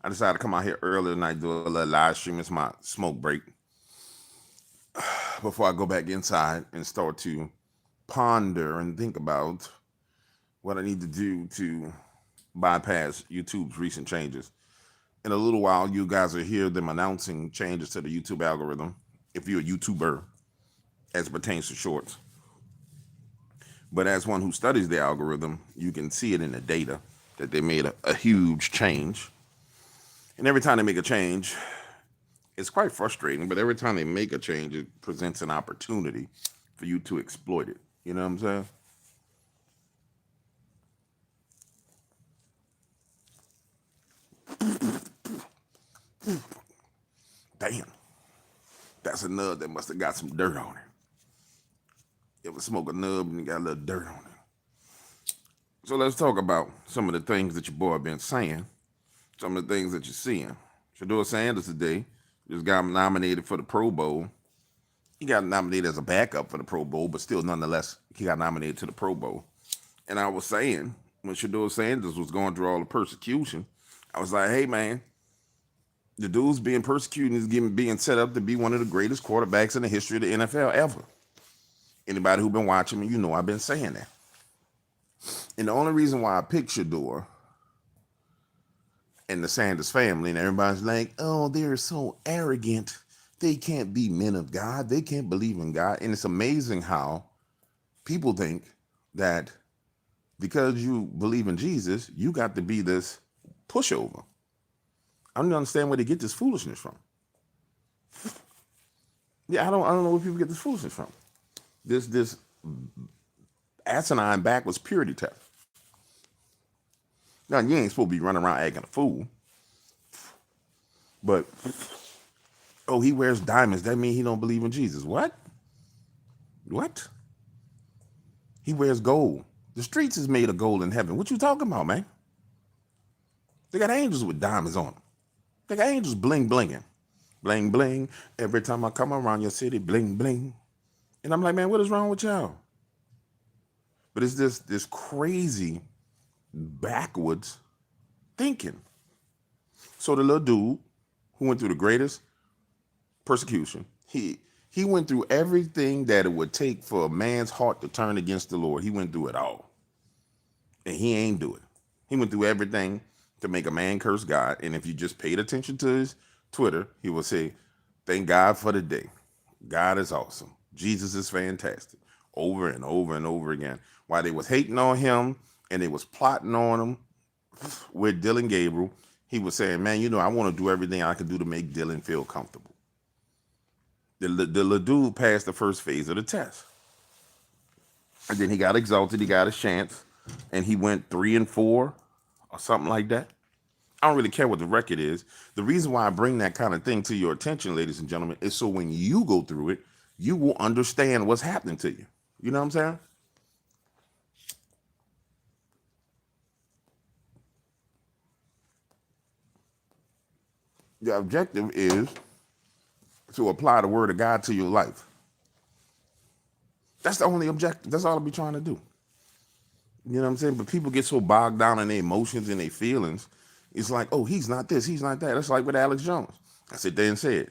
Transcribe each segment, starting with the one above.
I decided to come out here early tonight, do a little live stream. It's my smoke break before I go back inside and start to ponder and think about what I need to do to bypass YouTube's recent changes. In a little while, you guys will hear them announcing changes to the YouTube algorithm if you're a YouTuber as it pertains to shorts. But as one who studies the algorithm, you can see it in the data that they made a huge change. And every time they make a change, it's quite frustrating, but every time they make a change, it presents an opportunity for you to exploit it. You know what I'm saying? Damn, that's a nub that must have got some dirt on it. You ever smoke a nub and you got a little dirt on it? So let's talk about some of the things that your boy been saying, some of the things that you're seeing. Shador Sanders today just got nominated for the Pro Bowl. He got nominated as a backup for the Pro Bowl, but still, nonetheless, he got nominated to the Pro Bowl. And I was saying, when Shador Sanders was going through all the persecution, I was like, hey, man, the dude's being persecuted is being set up to be one of the greatest quarterbacks in the history of the NFL ever. Anybody who's been watching me, you know I've been saying that. And the only reason why I picked Shador and the Sanders family, and everybody's like, oh, they're so arrogant. They can't be men of God. They can't believe in God. And it's amazing how people think that because you believe in Jesus, you got to be this pushover. I don't understand where they get this foolishness from. Yeah, I don't know where people get this foolishness from. This asinine backwards purity test. Now you ain't supposed to be running around acting a fool. But oh, he wears diamonds. That means he don't believe in Jesus. What? What? He wears gold. The streets is made of gold in heaven. What you talking about, man? They got angels with diamonds on them. They got angels bling blinging. Bling bling. Every time I come around your city, bling bling. And I'm like, man, what is wrong with y'all? But it's this crazy backwards thinking. So the little dude who went through the greatest persecution, he went through everything that it would take for a man's heart to turn against the Lord. He went through it all. And he ain't do it. He went through everything to make a man curse God. And if you just paid attention to his Twitter, he will say, thank God for the day. God is awesome. Jesus is fantastic. Over and over and over again. While they was hating on him and they was plotting on him with Dylan Gabriel, he was saying, man, you know, I want to do everything I can do to make Dylan feel comfortable. The little dude passed the first phase of the test. And then he got exalted. He got a chance. And he went 3-4 or something like that. I don't really care what the record is. The reason why I bring that kind of thing to your attention, ladies and gentlemen, is so when you go through it, you will understand what's happening to you. You know what I'm saying? The objective is to apply the word of God to your life. That's the only objective. That's all I'll be trying to do. You know what I'm saying? But people get so bogged down in their emotions and their feelings. It's like, oh, he's not this, he's not that. That's like with Alex Jones. I sit there and said,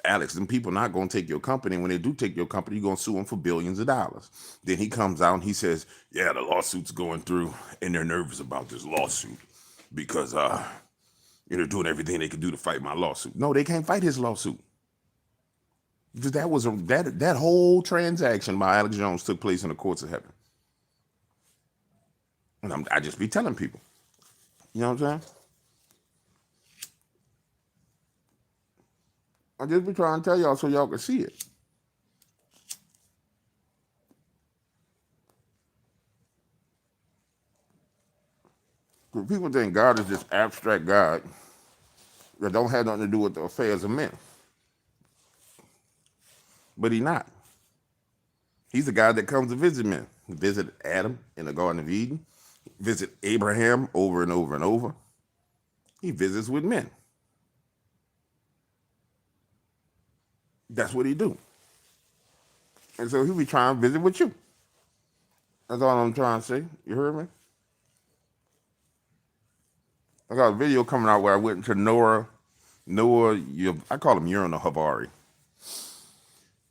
Alex, them people not going to take your company. When they do take your company, you're going to sue them for billions of dollars. Then he comes out and he says, yeah, the lawsuit's going through and they're nervous about this lawsuit because they're doing everything they can do to fight my lawsuit. No, they can't fight his lawsuit. Because that whole transaction by Alex Jones took place in the courts of heaven. And I just be telling people. You know what I'm saying? I just be trying to tell y'all so y'all can see it. Because people think God is this abstract God that don't have nothing to do with the affairs of men. But he's not. He's the God that comes to visit men. He visited Adam in the Garden of Eden. He visited Abraham over and over and over. He visits with men. That's what he do. And so he be trying to visit with you. That's all I'm trying to say. You heard me? I got a video coming out where I went to Noah, I call him Urano Havari,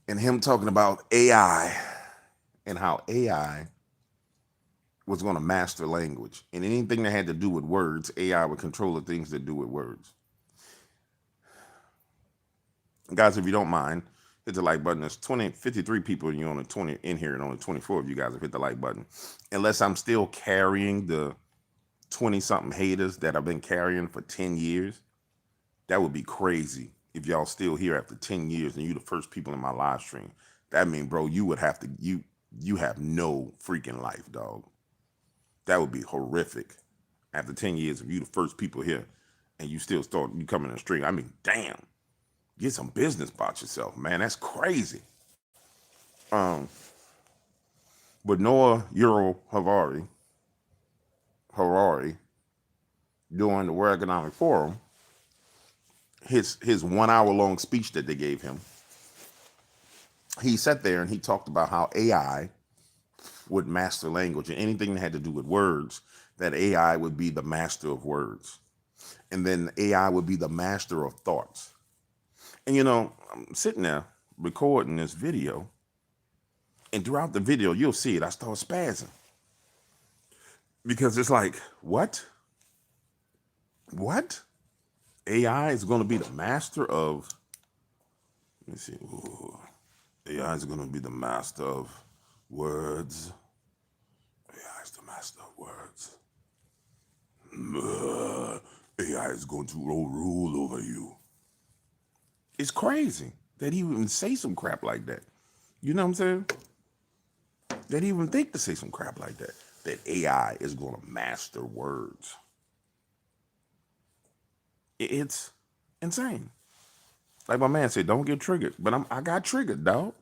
and him talking about AI and how AI was going to master language, and anything that had to do with words, AI would control the things that do with words. Guys, if you don't mind, hit the like button. There's 53 people and you only 20 in here, and only 24 of you guys have hit the like button. Unless I'm still carrying the 20 something haters that I've been carrying for 10 years. That would be crazy if y'all still here after 10 years and you the first people in my live stream. That mean, bro, you would have to, you have no freaking life, dog. That would be horrific. After 10 years, if you the first people here and you still you coming in the stream, I mean, damn. Get some business about yourself, man. That's crazy. But Noah Harari, during the World Economic Forum, his 1 hour long speech that they gave him, he sat there and he talked about how AI would master language, and anything that had to do with words, that AI would be the master of words. And then AI would be the master of thoughts. And you know, I'm sitting there recording this video, and throughout the video, you'll see it, I start spazzing. Because it's like, what? What? AI is going to be the master of, let me see, ooh, AI is going to be the master of words. AI is the master of words. AI is going to rule over you. It's crazy that he even say some crap like that. You know what I'm saying? That he even think to say some crap like that. That AI is going to master words. It's insane. Like my man said, don't get triggered. But I got triggered, dog.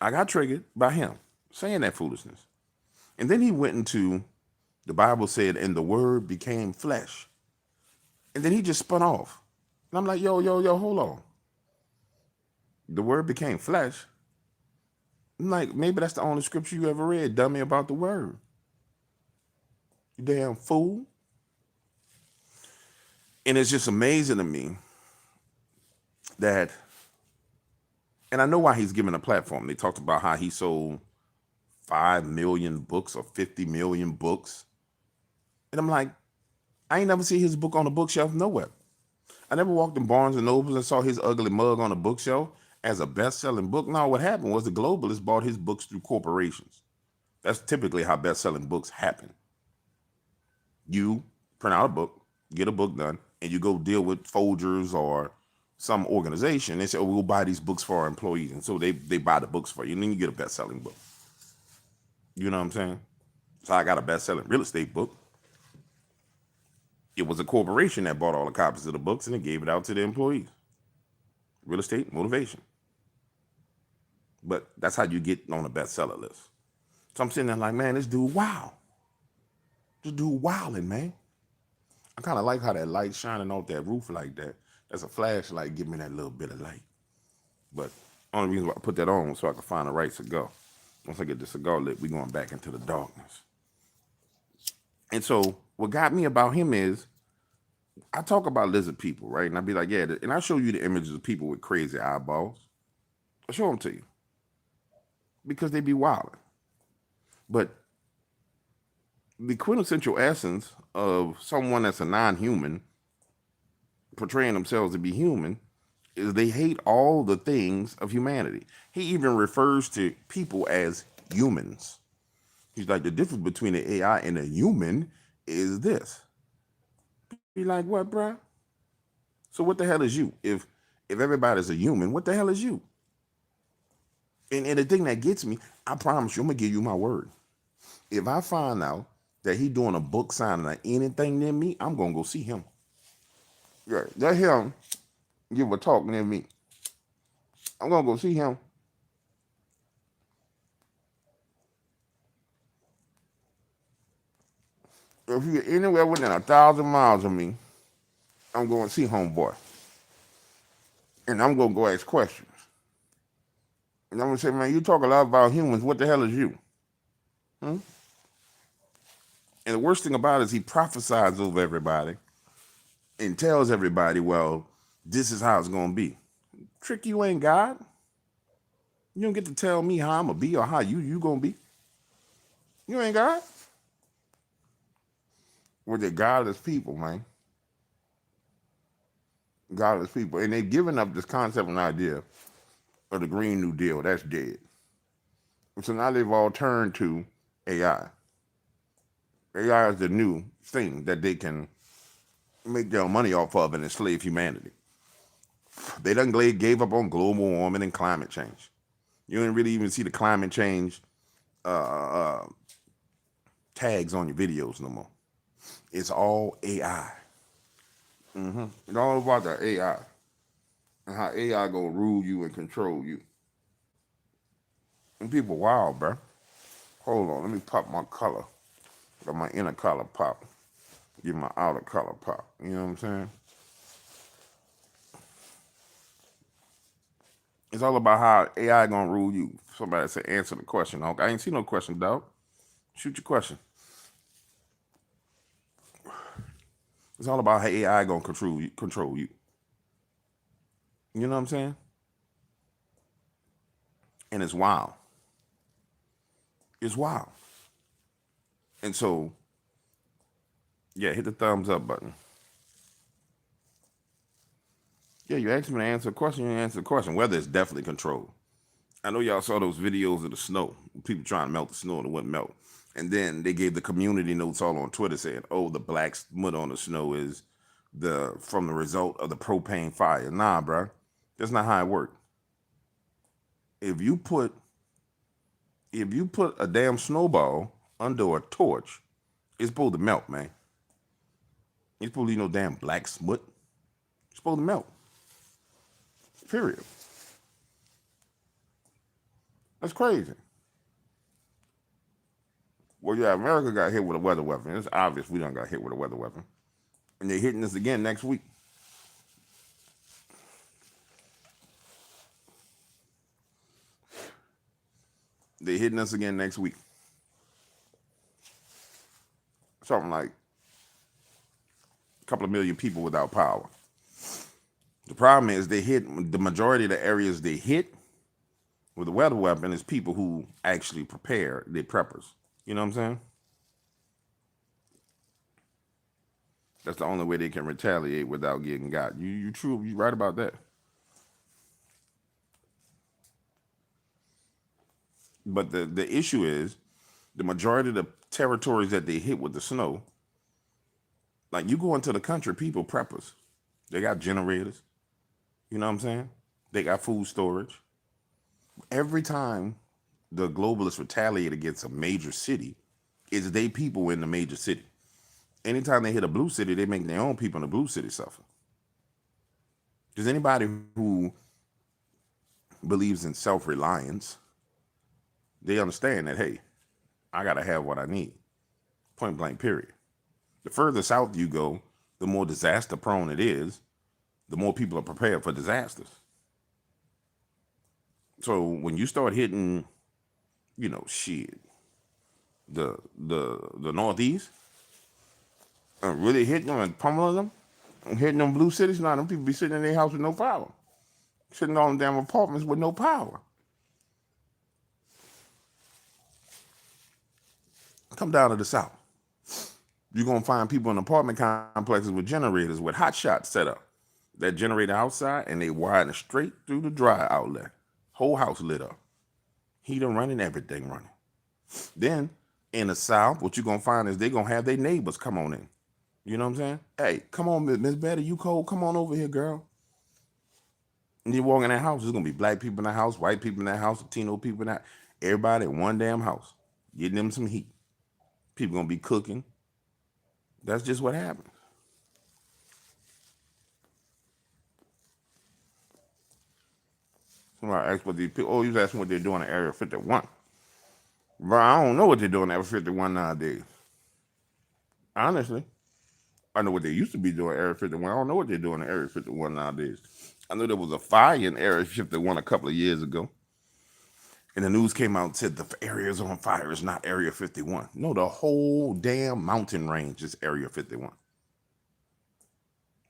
I got triggered by him saying that foolishness. And then he went into, the Bible said, and the word became flesh. And then he just spun off. And I'm like, yo, hold on. The word became flesh. I'm like, maybe that's the only scripture you ever read, dummy, about the word. You damn fool. And it's just amazing to me that, and I know why he's given a platform. They talked about how he sold 5 million books or 50 million books. And I'm like, I ain't never seen his book on the bookshelf nowhere. I never walked in Barnes and Nobles and saw his ugly mug on a bookshelf as a best-selling book. No, what happened was the globalists bought his books through corporations. That's typically how best-selling books happen. You print out a book, get a book done, and you go deal with Folgers or some organization. They say, oh, we'll buy these books for our employees. And so they buy the books for you, and then you get a best-selling book. You know what I'm saying? So I got a best-selling real estate book. It was a corporation that bought all the copies of the books and it gave it out to the employees. Real estate motivation. But that's how you get on a bestseller list. So I'm sitting there like, man, this dude, wow. This dude wilding, man. I kind of like how that light shining off that roof like that. That's a flashlight giving me that little bit of light. But only reason why I put that on was so I could find the right cigar. Once I get the cigar lit, we going back into the darkness. And so what got me about him is, I talk about lizard people, right? And I'd be like, yeah, and I show you the images of people with crazy eyeballs. I show them to you. Because they be wilding. But the quintessential essence of someone that's a non-human, portraying themselves to be human, is they hate all the things of humanity. He even refers to people as humans. He's like, the difference between an AI and a human is this. Be like, what, bruh? So what the hell is you? If everybody's a human, what the hell is you? And the thing that gets me, I promise you, I'm gonna give you my word. If I find out that he doing a book signing or anything near me, I'm gonna go see him. Yeah, let him give a talk near me. I'm gonna go see him. If you're anywhere within 1,000 miles of me, I'm going to see homeboy. And I'm going to go ask questions. And I'm going to say, man, you talk a lot about humans. What the hell is you? And And the worst thing about it is he prophesies over everybody and tells everybody, well, this is how it's going to be. Trick, you ain't God. You don't get to tell me how I'm going to be or how you going to be. You ain't God. We're the godless people, man. Godless people. And they've given up this concept and idea of the Green New Deal. That's dead. So now they've all turned to AI. AI is the new thing that they can make their money off of and enslave humanity. They done gave up on global warming and climate change. You don't really even see the climate change tags on your videos no more. It's all AI. It's all about the AI and how AI gonna rule you and control you. And people wild, bro. Hold on, let me pop my color. Got my inner color pop. Get my outer color pop. You know what I'm saying? It's all about how AI gonna rule you. Somebody said answer the question. I ain't see no question, dog. Shoot your question. It's all about how AI gonna control you. You know what I'm saying? And it's wild. It's wild. And so, yeah, hit the thumbs up button. Yeah, you asked me to answer a question, you answer the question. Weather is definitely controlled. I know y'all saw those videos of the snow, people trying to melt the snow and it wouldn't melt. And then they gave the community notes all on Twitter saying, oh, the black mud on the snow is from the result of the propane fire. Nah, bro. That's not how it works. If you put a damn snowball under a torch, it's supposed to melt, man. It's supposed to be no damn black smut. It's supposed to melt. Period. That's crazy. Well, yeah, America got hit with a weather weapon. It's obvious we done got hit with a weather weapon. And they're hitting us again next week. They're hitting us again next week. Something like a couple of million people without power. The problem is they hit the majority of the areas they hit with a weather weapon is people who actually prepare, they're preppers. You know what I'm saying? That's the only way they can retaliate without getting got. You right about that. But the issue is the majority of the territories that they hit with the snow, like you go into the country, people preppers. They got generators. You know what I'm saying? They got food storage. Every time the globalists retaliate against a major city, it's they people in the major city. Anytime they hit a blue city, they make their own people in the blue city suffer. Does anybody who believes in self-reliance, they understand that, hey, I got to have what I need. Point blank, period. The further south you go, the more disaster prone it is, the more people are prepared for disasters. So when you start hitting, shit, the Northeast, and really hitting them and pummeling them, and hitting them blue cities, now them people be sitting in their house with no power. Sitting on damn apartments with no power. Come down to the south. You're going to find people in apartment complexes with generators with hot shots set up. That generator outside, and they wiring straight through the dry outlet. Whole house lit up. Heater running, everything running. Then, in the south, what you're going to find is they're going to have their neighbors come on in. You know what I'm saying? Hey, come on, Miss Betty, you cold? Come on over here, girl. And you walk in that house, there's going to be black people in that house, white people in that house, Latino people in that. Everybody in one damn house. Getting them some heat. People going to be cooking. That's just what happens. Somebody asked what these people, you was asking what they're doing in Area 51. Bro, I don't know what they're doing in Area 51 nowadays. Honestly. I know what they used to be doing in Area 51. I don't know what they're doing in Area 51 nowadays. I know there was a fire in Area 51 a couple of years ago. And the news came out and said the area is on fire. It's not Area 51. No, the whole damn mountain range is Area 51.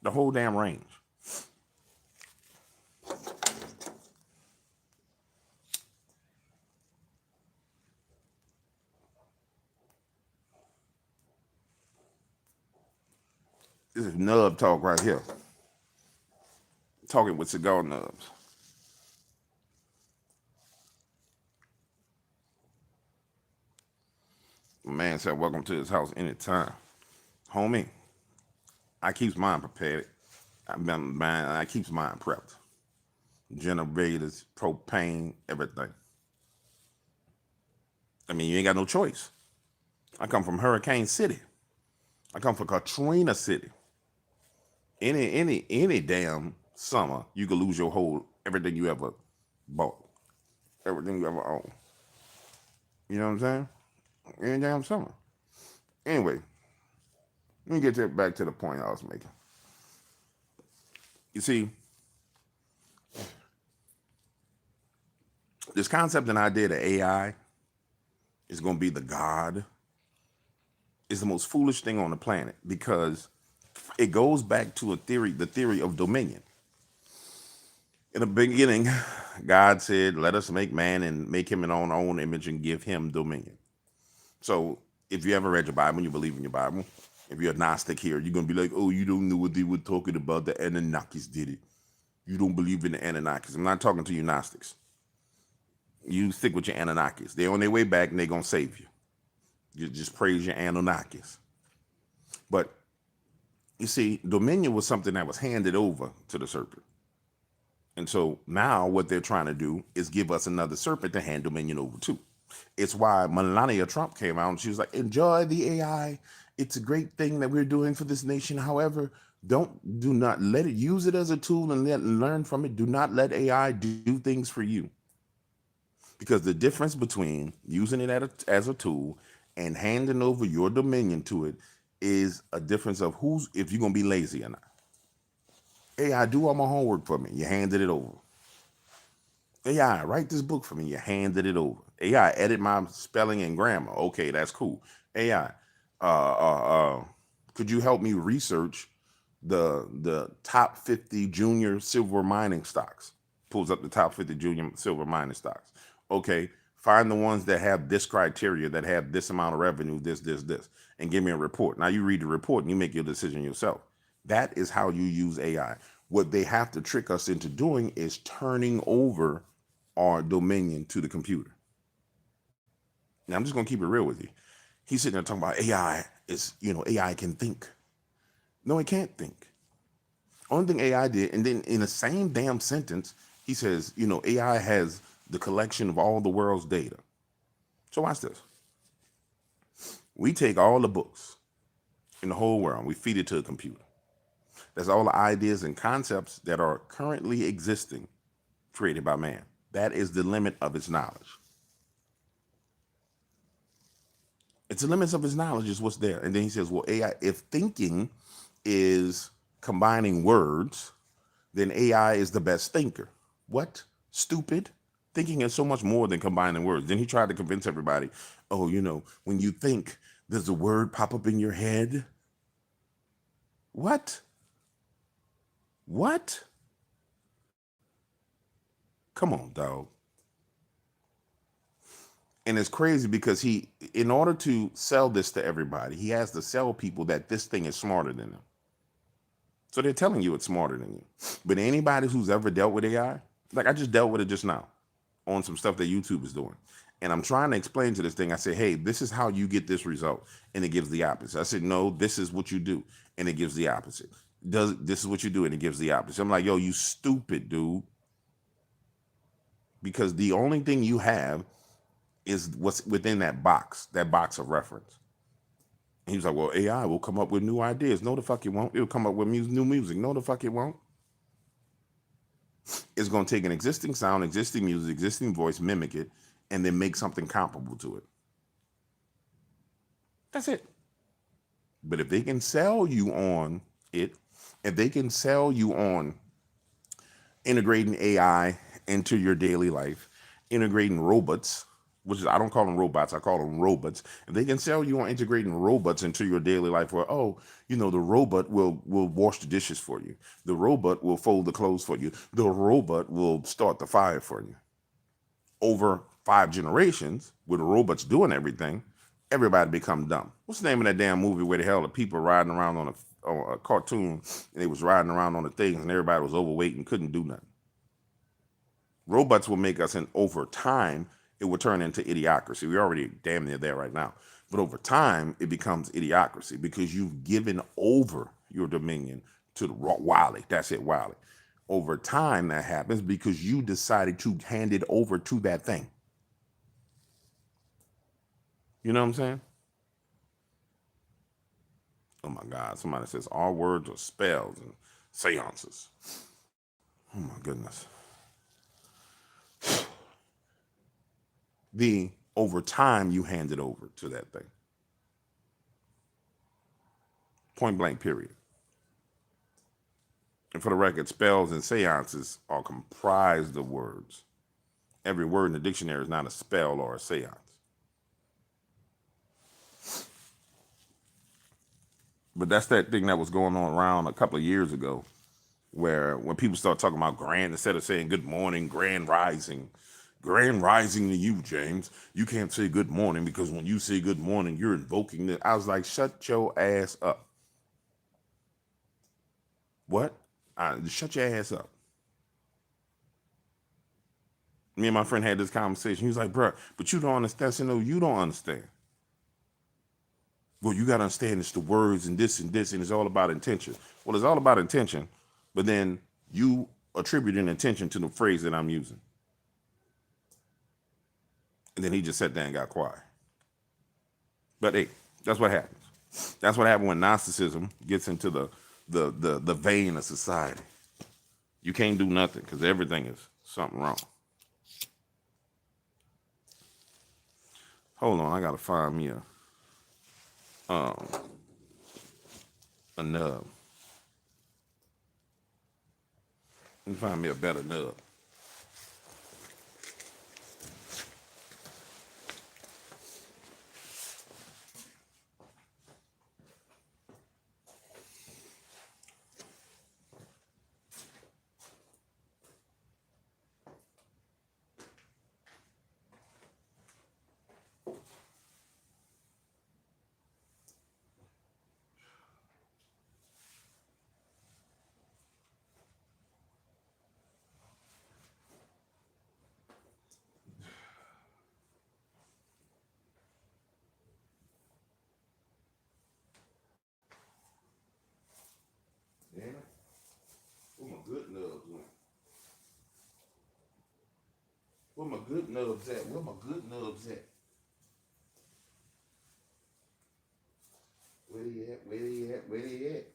The whole damn range. This is nub talk right here. Talking with cigar nubs. The man said, welcome to his house anytime. Homie, I keeps mine prepared. I keeps mine prepped. Generators, propane, everything. I mean, you ain't got no choice. I come from Hurricane City. I come from Katrina City. Any damn summer, you could lose your whole everything you ever bought, everything you ever owned. You know what I'm saying? Any damn summer. Anyway, let me get back to the point I was making. You see, this concept and idea that AI is going to be the God is the most foolish thing on the planet, because it goes back to the theory of dominion. In the beginning, God said, let us make man and make him in our own image and give him dominion. So if you ever read your Bible and you believe in your Bible, if you're a Gnostic here, you're going to be like, oh, you don't know what they were talking about. The Anunnakis did it. You don't believe in the Anunnakis. I'm not talking to you Gnostics. You stick with your Anunnakis. They're on their way back and they're going to save you. You just praise your Anunnakis. But you see, dominion was something that was handed over to the serpent. And so now what they're trying to do is give us another serpent to hand dominion over to. It's why Melania Trump came out and she was like, enjoy the AI. It's a great thing that we're doing for this nation. However, do not let it, use it as a tool and learn from it. Do not let AI do things for you. Because the difference between using it as a tool and handing over your dominion to it is a difference of if you're going to be lazy or not. AI, do all my homework for me. You handed it over. AI, write this book for me. You handed it over. AI, edit my spelling and grammar. Okay, that's cool. AI, could you help me research the top 50 junior silver mining stocks? Pulls up the top 50 junior silver mining stocks. Okay, find the ones that have this criteria, that have this amount of revenue, this, and give me a report. Now you read the report and you make your decision yourself. That is how you use AI. What they have to trick us into doing is turning over our dominion to the computer. Now I'm just gonna keep it real with you. He's sitting there talking about AI AI can think. No, it can't think. Only thing AI did, and then in the same damn sentence, he says, AI has the collection of all the world's data. So watch this. We take all the books in the whole world, we feed it to a computer. That's all the ideas and concepts that are currently existing, created by man. That is the limit of its knowledge. It's the limits of its knowledge is what's there. And then he says, well, AI, if thinking is combining words, then AI is the best thinker. What? Stupid? Thinking is so much more than combining words. Then he tried to convince everybody, oh, when you think, does a word pop up in your head? What? What? Come on, dog. And it's crazy because in order to sell this to everybody, he has to sell people that this thing is smarter than them. So they're telling you it's smarter than you. But anybody who's ever dealt with AI, like I just dealt with it just now on some stuff that YouTube is doing. And I'm trying to explain to this thing. I say, hey, this is how you get this result. And it gives the opposite. I said, no, this is what you do. And it gives the opposite. This is what you do. And it gives the opposite. I'm like, yo, you stupid dude. Because the only thing you have is what's within that box of reference. And he was like, well, AI will come up with new ideas. No, the fuck it won't. It'll come up with new music. No, the fuck it won't. It's going to take an existing sound, existing music, existing voice, mimic it, and then make something comparable to it. That's it. But if they can sell you on it, if they can sell you on integrating AI into your daily life integrating robots, which is, I don't call them robots, I call them robots. And they can sell you on integrating robots into your daily life where, oh, the robot will wash the dishes for you. The robot will fold the clothes for you. The robot will start the fire for you. Over 5 generations, with the robots doing everything, everybody become dumb. What's the name of that damn movie where the hell the people riding around on a cartoon and they was riding around on the things and everybody was overweight and couldn't do nothing? Robots will make us, and over time, it will turn into idiocracy. We're already damn near there right now. But over time, it becomes idiocracy because you've given over your dominion to the Wiley. That's it, Wiley. Over time, that happens because you decided to hand it over to that thing. You know what I'm saying? Oh my God, somebody says all words are spells and seances. Oh my goodness. Over time, you hand it over to that thing. Point blank, period. And for the record, spells and seances are comprised of words. Every word in the dictionary is not a spell or a seance. But that's that thing that was going on around a couple of years ago, where when people start talking about grand, instead of saying good morning, grand rising to you, James. You can't say good morning because when you say good morning, you're invoking the. I was like, shut your ass up. What? Shut your ass up. Me and my friend had this conversation. He was like, bro, but you don't understand. I said, no, you don't understand. Well, you got to understand it's the words and this, and it's all about intention. Well, it's all about intention, but then you attribute an intention to the phrase that I'm using. And then he just sat there and got quiet. But hey, that's what happens. That's what happens when Gnosticism gets into the vein of society. You can't do nothing because everything is something wrong. Hold on, I gotta find me a nub. Let me find me a better nub. Damn it. Where my good nubs went? Where my good nubs at? Where my good nubs at? Where they at? Where they at? Where they at?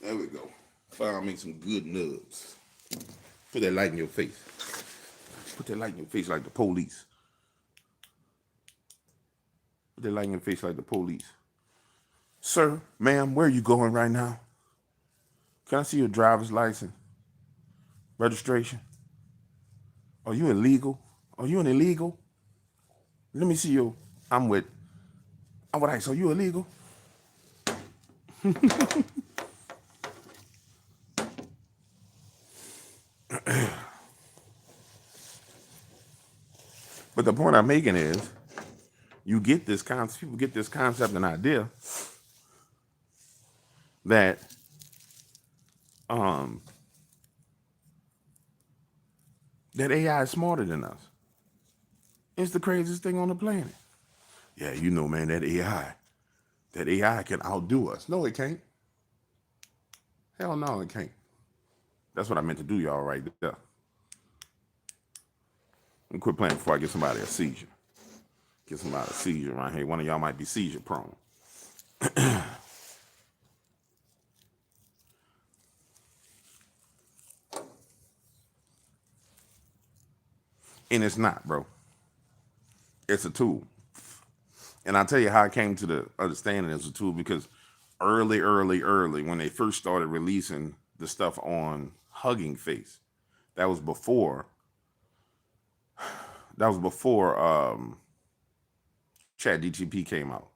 There we go. Found me some good nubs. Put that light in your face. Put that light in your face like the police. Put that light in your face like the police. Sir, ma'am, where are you going right now? Can I see your driver's license? Registration? Are you illegal? Are you an illegal? Let me see your. I'm with ICE. Are you illegal? But the point I'm making is, you get this concept. People get this concept and idea that that AI is smarter than us. It's the craziest thing on the planet. Yeah, man, that AI can outdo us. No, it can't. Hell no, it can't. That's what I meant to do, y'all, right there. Let me quit playing before I get somebody a seizure. Get somebody a seizure around here. One of y'all might be seizure prone. And it's not, bro. It's a tool. And I'll tell you how I came to the understanding it's a tool, because early, when they first started releasing the stuff on hugging face. That was before. That was before Chat GTP came out.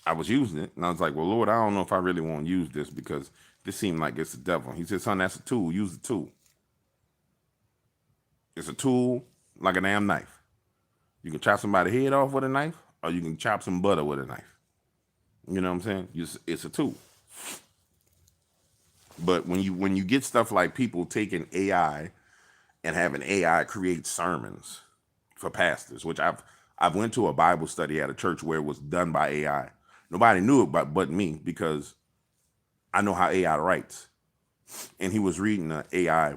I was using it, and I was like, "Well, Lord, I don't know if I really want to use this because this seemed like it's the devil." He said, "Son, that's a tool. Use the tool. It's a tool like a damn knife. You can chop somebody's head off with a knife, or you can chop some butter with a knife. You know what I'm saying? It's a tool." But when you get stuff like people taking AI and having AI create sermons for pastors, which I've went to a Bible study at a church where it was done by AI. Nobody knew it but me because I know how AI writes. And he was reading an AI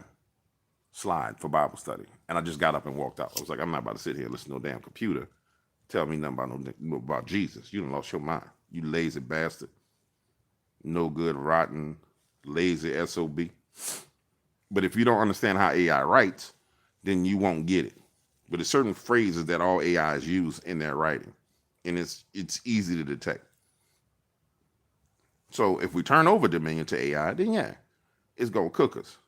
slide for Bible study. And I just got up and walked out. I was like, I'm not about to sit here and listen to no damn computer tell me nothing about Jesus. You done lost your mind. You lazy bastard. No good, rotten, lazy SOB. But if you don't understand how AI writes, then you won't get it. But there's certain phrases that all AIs use in their writing. And it's easy to detect. So if we turn over dominion to AI, then yeah, it's going to cook us.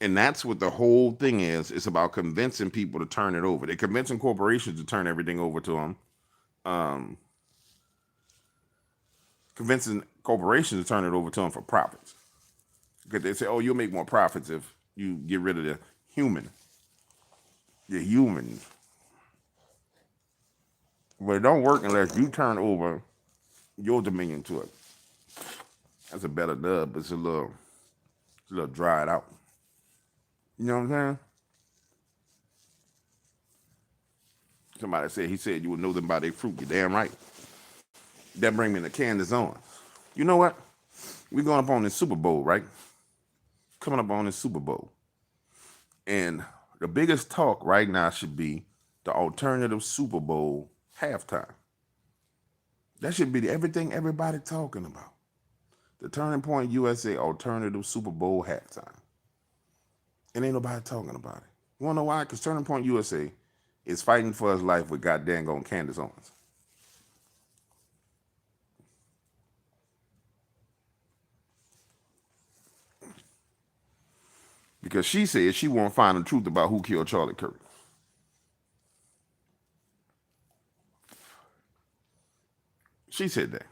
And that's what the whole thing is. It's about convincing people to turn it over. They're convincing corporations to turn everything over to them. Convincing corporations to turn it over to them for profits. Because they say, oh, you'll make more profits if you get rid of the human. The humans. But it don't work unless you turn over your dominion to it. That's a better dub, but it's a little dried out. You know what I'm saying? Somebody said, he said you would know them by their fruit. You're damn right. That bring me to Candace Owens. You know what? We going up on this Super Bowl, right? Coming up on this Super Bowl. And the biggest talk right now should be the alternative Super Bowl halftime. That should be everything everybody talking about. The Turning Point USA alternative Super Bowl halftime. And ain't nobody talking about it. You wanna know why? Because Turning Point USA is fighting for his life with goddamn on Candace Owens. Because she said she won't find the truth about who killed Charlie Kirk. She said that.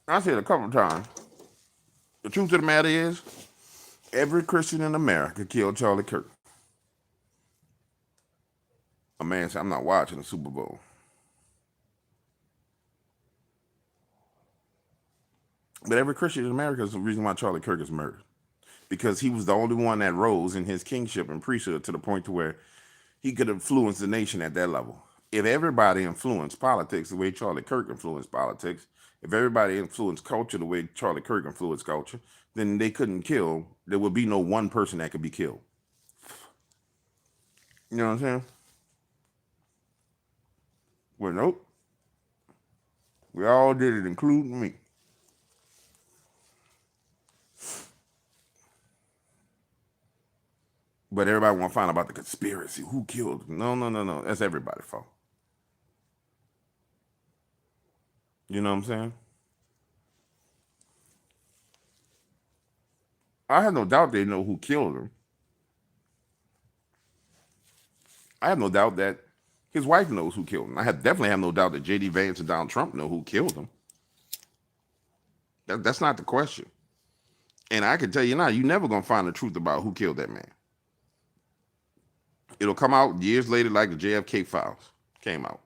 I said a couple of times, the truth of the matter is, every Christian in America killed Charlie Kirk. A man said, I'm not watching the Super Bowl. But every Christian in America is the reason why Charlie Kirk is murdered. Because he was the only one that rose in his kingship and priesthood to the point to where he could influence the nation at that level. If everybody influenced politics the way Charlie Kirk influenced politics, if everybody influenced culture the way Charlie Kirk influenced culture, then they couldn't kill. There would be no one person that could be killed. You know what I'm saying? Well, nope. We all did it, including me. But everybody want to find out about the conspiracy. Who killed him? No. That's everybody's fault. You know what I'm saying? I have no doubt they know who killed him. I have no doubt that his wife knows who killed him. Definitely have no doubt that J.D. Vance and Donald Trump know who killed him. That's not the question. And I can tell you now, you're never going to find the truth about who killed that man. It'll come out years later like the JFK files came out.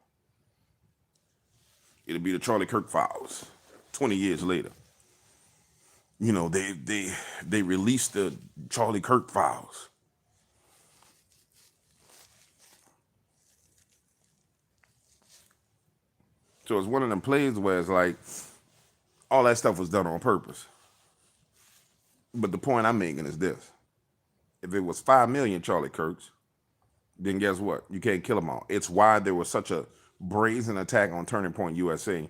It'll be the Charlie Kirk files 20 years later. You know, they released the Charlie Kirk files. So it's one of them plays where it's like all that stuff was done on purpose. But the point I'm making is this. If it was 5 million Charlie Kirks, then guess what? You can't kill them all. It's why there was such a brazen attack on Turning Point USA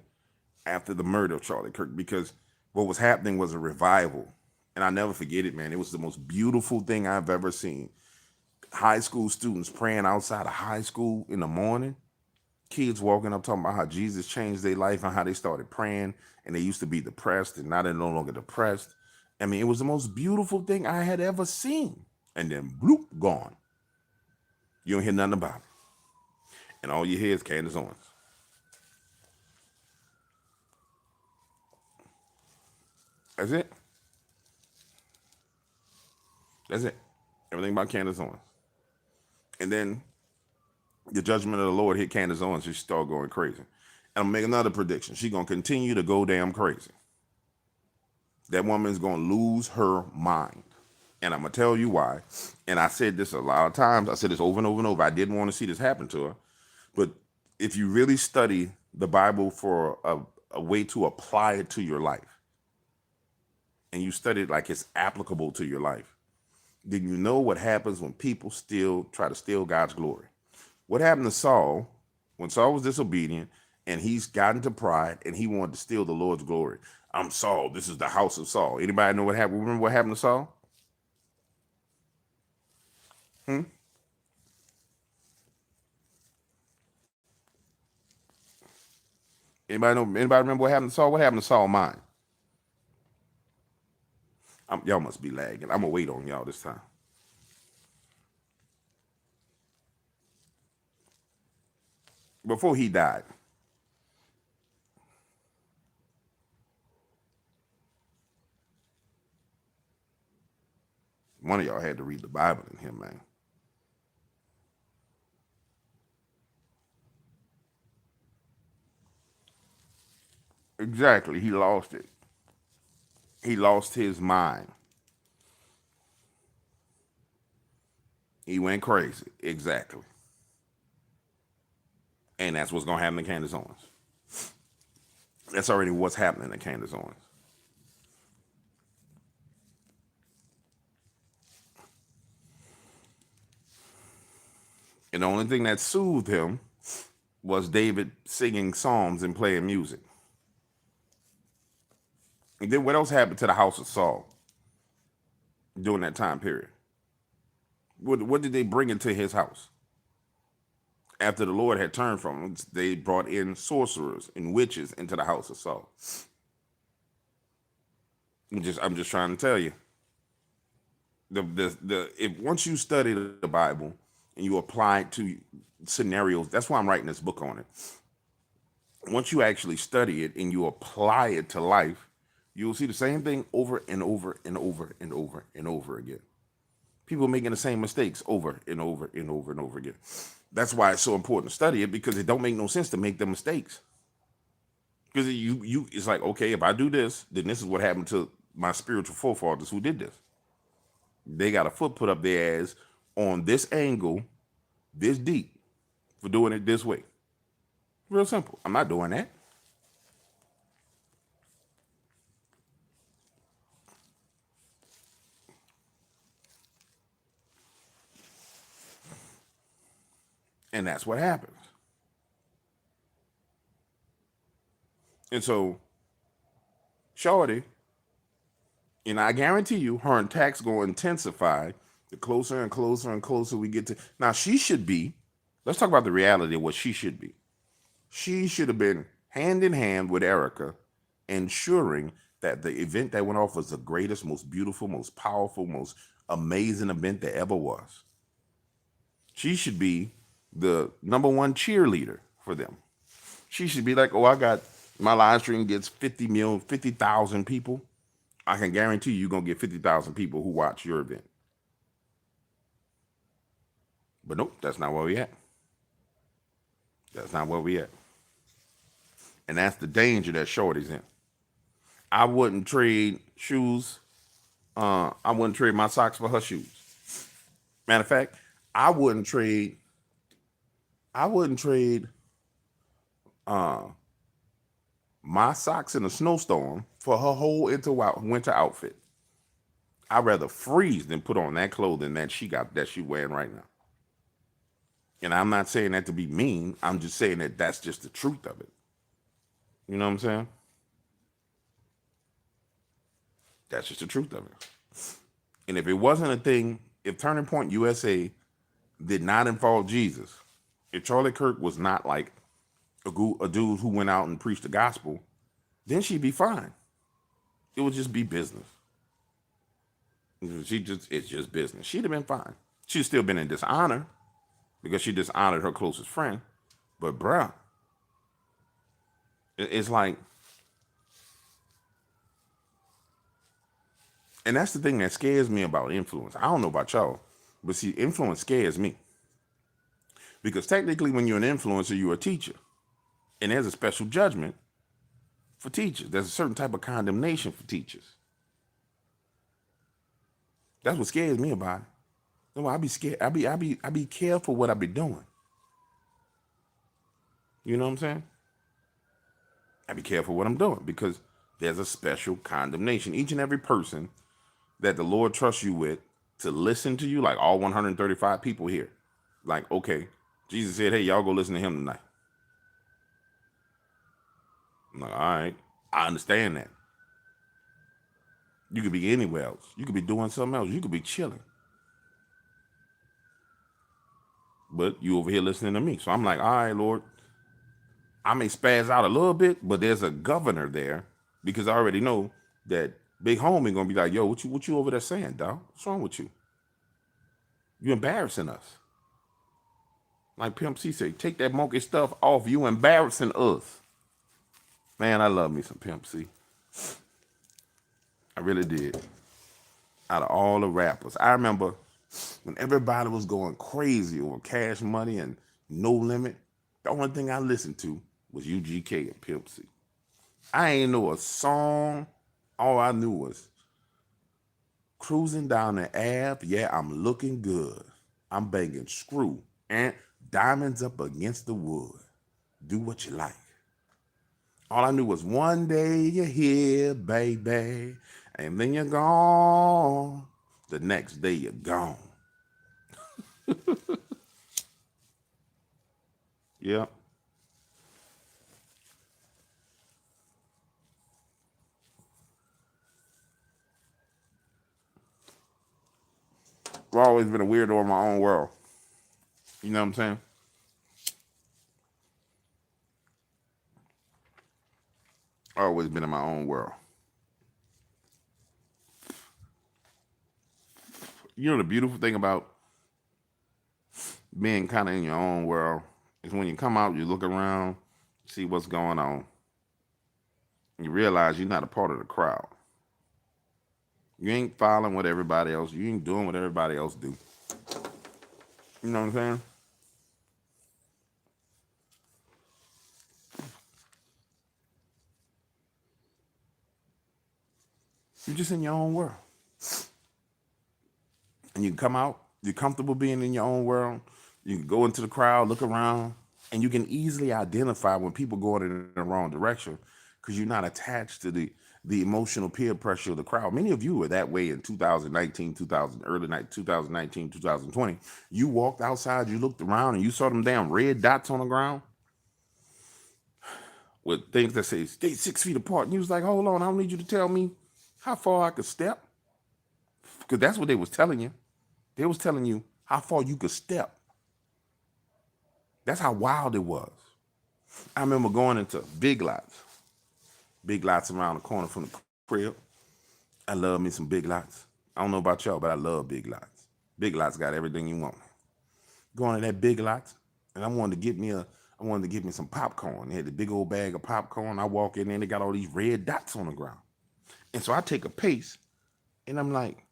after the murder of Charlie Kirk, because what was happening was a revival And I never forget it, man. It was the most beautiful thing I've ever seen. High school students praying outside of high school in the morning. Kids walking up talking about how Jesus changed their life and how they started praying and they used to be depressed and now they're no longer depressed. I mean, it was the most beautiful thing I had ever seen. And then bloop, gone. You don't hear nothing about it. And all you hear is Candace Owens. That's it. That's it. Everything about Candace Owens. And then the judgment of the Lord hit Candace Owens. She started going crazy. And I'm gonna make another prediction. She's gonna continue to go damn crazy. That woman's gonna lose her mind. And I'm gonna tell you why. And I said this a lot of times. I said this over and over and over. I didn't want to see this happen to her. But if you really study the Bible for a way to apply it to your life, and you study it like it's applicable to your life, then you know what happens when people still try to steal God's glory. What happened to Saul when Saul was disobedient and he's got into pride and he wanted to steal the Lord's glory? I'm Saul. This is the house of Saul. Anybody know what happened? Remember what happened to Saul? Anybody know? Anybody remember what happened to Saul? What happened to Saul mine? Y'all must be lagging. I'm gonna wait on y'all this time. Before he died, one of y'all had to read the Bible in him, man. Exactly. He lost it. He lost his mind. He went crazy. Exactly. And that's what's gonna happen to Candace Owens. That's already what's happening to Candace Owens. And the only thing that soothed him was David singing psalms and playing music. And then what else happened to the house of Saul during that time period? What did they bring into his house? After the Lord had turned from him, they brought in sorcerers and witches into the house of Saul. I'm just trying to tell you. If once you study the Bible and you apply it to scenarios, that's why I'm writing this book on it. Once you actually study it and you apply it to life, you'll see the same thing over and over and over and over and over again. People making the same mistakes over and over and over and over again. That's why it's so important to study it, because it don't make no sense to make the mistakes. Because it's like, okay, if I do this, then this is what happened to my spiritual forefathers who did this. They got a foot put up their ass on this angle, this deep, for doing it this way. Real simple. I'm not doing that. And that's what happens. And so, Shorty, and I guarantee you, her attacks going to intensify the closer and closer and closer we get to. Now, she should be, let's talk about the reality of what she should be. She should have been hand in hand with Erica, ensuring that the event that went off was the greatest, most beautiful, most powerful, most amazing event there ever was. She should be the number one cheerleader for them. She should be like, oh, I got my live stream gets 50,000 people. I can guarantee you're going to get 50,000 people who watch your event. But nope, that's not where we at. That's not where we at. And that's the danger that Shorty's in. I wouldn't trade shoes. I wouldn't trade my socks for her shoes. Matter of fact, I wouldn't trade my socks in a snowstorm for her whole winter outfit. I'd rather freeze than put on that clothing that she wearing right now. And I'm not saying that to be mean. I'm just saying that that's just the truth of it. You know what I'm saying? That's just the truth of it. And if it wasn't a thing, if Turning Point USA did not involve Jesus, if Charlie Kirk was not like a dude who went out and preached the gospel, then she'd be fine. It would just be business. It's just business. She'd have been fine. She'd still been in dishonor because she dishonored her closest friend. But bruh, it's like, and that's the thing that scares me about influence. I don't know about y'all, but see, influence scares me. Because technically when you're an influencer, you're a teacher. And there's a special judgment for teachers. There's a certain type of condemnation for teachers. That's what scares me about it. No, I be scared. I be careful what I be doing. You know what I'm saying? I be careful what I'm doing because there's a special condemnation. Each and every person that the Lord trusts you with to listen to you, like all 135 people here, like, okay, Jesus said, hey, y'all go listen to him tonight. I'm like, all right, I understand that. You could be anywhere else. You could be doing something else. You could be chilling. But you over here listening to me. So I'm like, all right, Lord, I may spaz out a little bit, but there's a governor there because I already know that Big Homie gonna be like, yo, what you over there saying, dog? What's wrong with you? You embarrassing us. Like Pimp C say, take that monkey stuff off. You embarrassing us. Man, I love me some Pimp C. I really did. Out of all the rappers, I remember when everybody was going crazy over Cash Money and No Limit, the only thing I listened to was UGK and Pimp C. I ain't know a song. All I knew was cruising down the Ave. Yeah, I'm looking good. I'm banging screw and diamonds up against the wood. Do what you like. All I knew was one day you're here, baby, and then you're gone. The next day you're gone. Yep. I've always been a weirdo in my own world. You know what I'm saying? I've always been in my own world. You know the beautiful thing about being kind of in your own world is when you come out, you look around, see what's going on, and you realize you're not a part of the crowd. You ain't following what everybody else. You ain't doing what everybody else do. You know what I'm saying? You're just in your own world. And you can come out, you're comfortable being in your own world. You can go into the crowd, look around, and you can easily identify when people going in the wrong direction because you're not attached to the emotional peer pressure of the crowd. Many of you were that way in 2019, 2019, 2020. You walked outside, you looked around, and you saw them damn red dots on the ground with things that say stay 6 feet apart. And you was like, hold on, I don't need you to tell me how far I could step. Because that's what they was telling you. They was telling you how far you could step. That's how wild it was. I remember going into Big Lots around the corner from the crib. I love me some Big Lots. I don't know about y'all, but I love Big Lots. Big Lots got everything you want. Going to that Big Lots, and I wanted to get me some popcorn. They had the big old bag of popcorn. I walk in there, and they got all these red dots on the ground. And so I take a pace, and I'm like,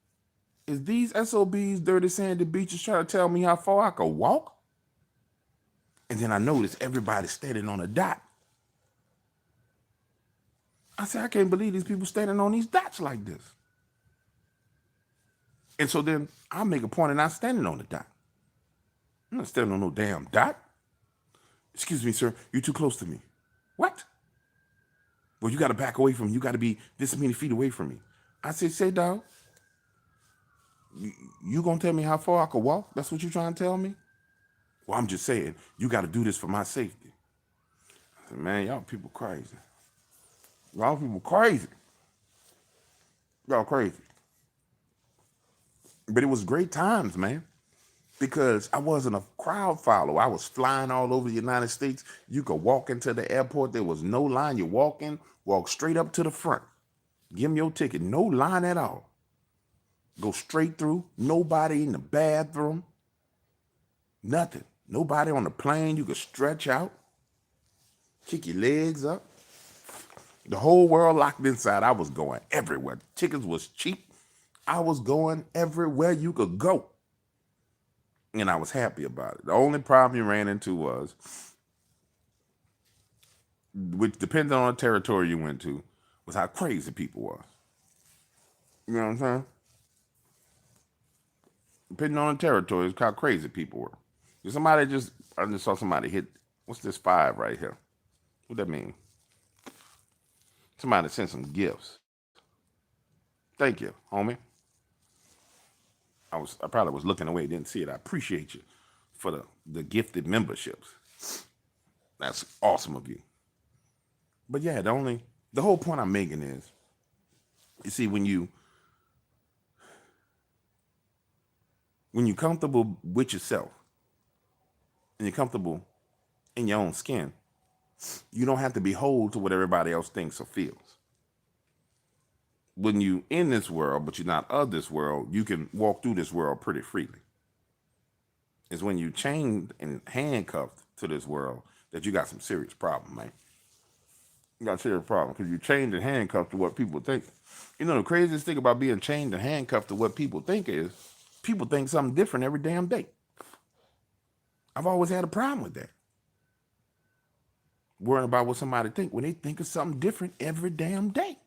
is these SOBs, dirty sandy beaches, trying to tell me how far I could walk? And then I noticed everybody standing on a dot. I said, I can't believe these people standing on these dots like this. And so then I make a point of not standing on the dot. I'm not standing on no damn dot. Excuse me, sir, you're too close to me. What? Well, you got to back away from me. You got to be this many feet away from me. I said, say, dog, you gonna tell me how far I could walk? That's what you trying to tell me? Well, I'm just saying, you got to do this for my safety. I said, man, y'all people crazy. Y'all people crazy. Y'all crazy. But it was great times, man, because I wasn't a crowd follower. I was flying all over the United States. You could walk into the airport. There was no line. You walk straight up to the front. Give them your ticket. No line at all. Go straight through. Nobody in the bathroom. Nothing. Nobody on the plane. You could stretch out. Kick your legs up. The whole world locked inside. I was going everywhere. Tickets was cheap. I was going everywhere you could go. And I was happy about it. The only problem you ran into was, which depended on the territory you went to, was how crazy people was. You know what I'm saying? Depending on the territory, it's how crazy people were. I just saw somebody hit, what's this 5 right here? What that mean? Somebody sent some gifts. Thank you, homie. I probably was looking away, didn't see it. I appreciate you for the gifted memberships. That's awesome of you. But yeah, the whole point I'm making is, you see, when you're comfortable with yourself and you're comfortable in your own skin, you don't have to behold to what everybody else thinks or feels. When you in this world, but you're not of this world, you can walk through this world pretty freely. It's when you chained and handcuffed to this world that you got some serious problem, man. You got a serious problem because you chained and handcuffed to what people think. You know, the craziest thing about being chained and handcuffed to what people think is people think something different every damn day. I've always had a problem with that. Worrying about what somebody think when they think of something different every damn day.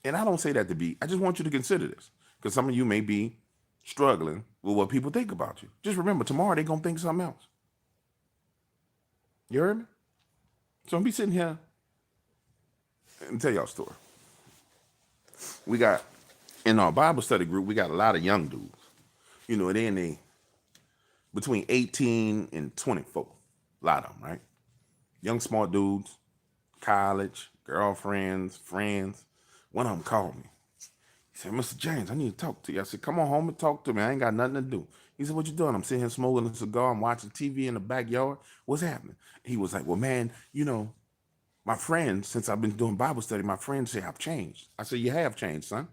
And I don't say that to be, I just want you to consider this, because some of you may be struggling with what people think about you. Just remember, tomorrow they're going to think something else. You heard me? So I'm be sitting here and tell y'all a story. We got, in our Bible study group, we got a lot of young dudes. You know, they between 18 and 24. A lot of them, right? Young, smart dudes, college, girlfriends, friends. One of them called me. He said, Mr. James, I need to talk to you. I said, come on home and talk to me. I ain't got nothing to do. He said, what you doing? I'm sitting here smoking a cigar. I'm watching TV in the backyard. What's happening? He was like, well, man, you know, my friends, since I've been doing Bible study, my friends say I've changed. I said, you have changed, son.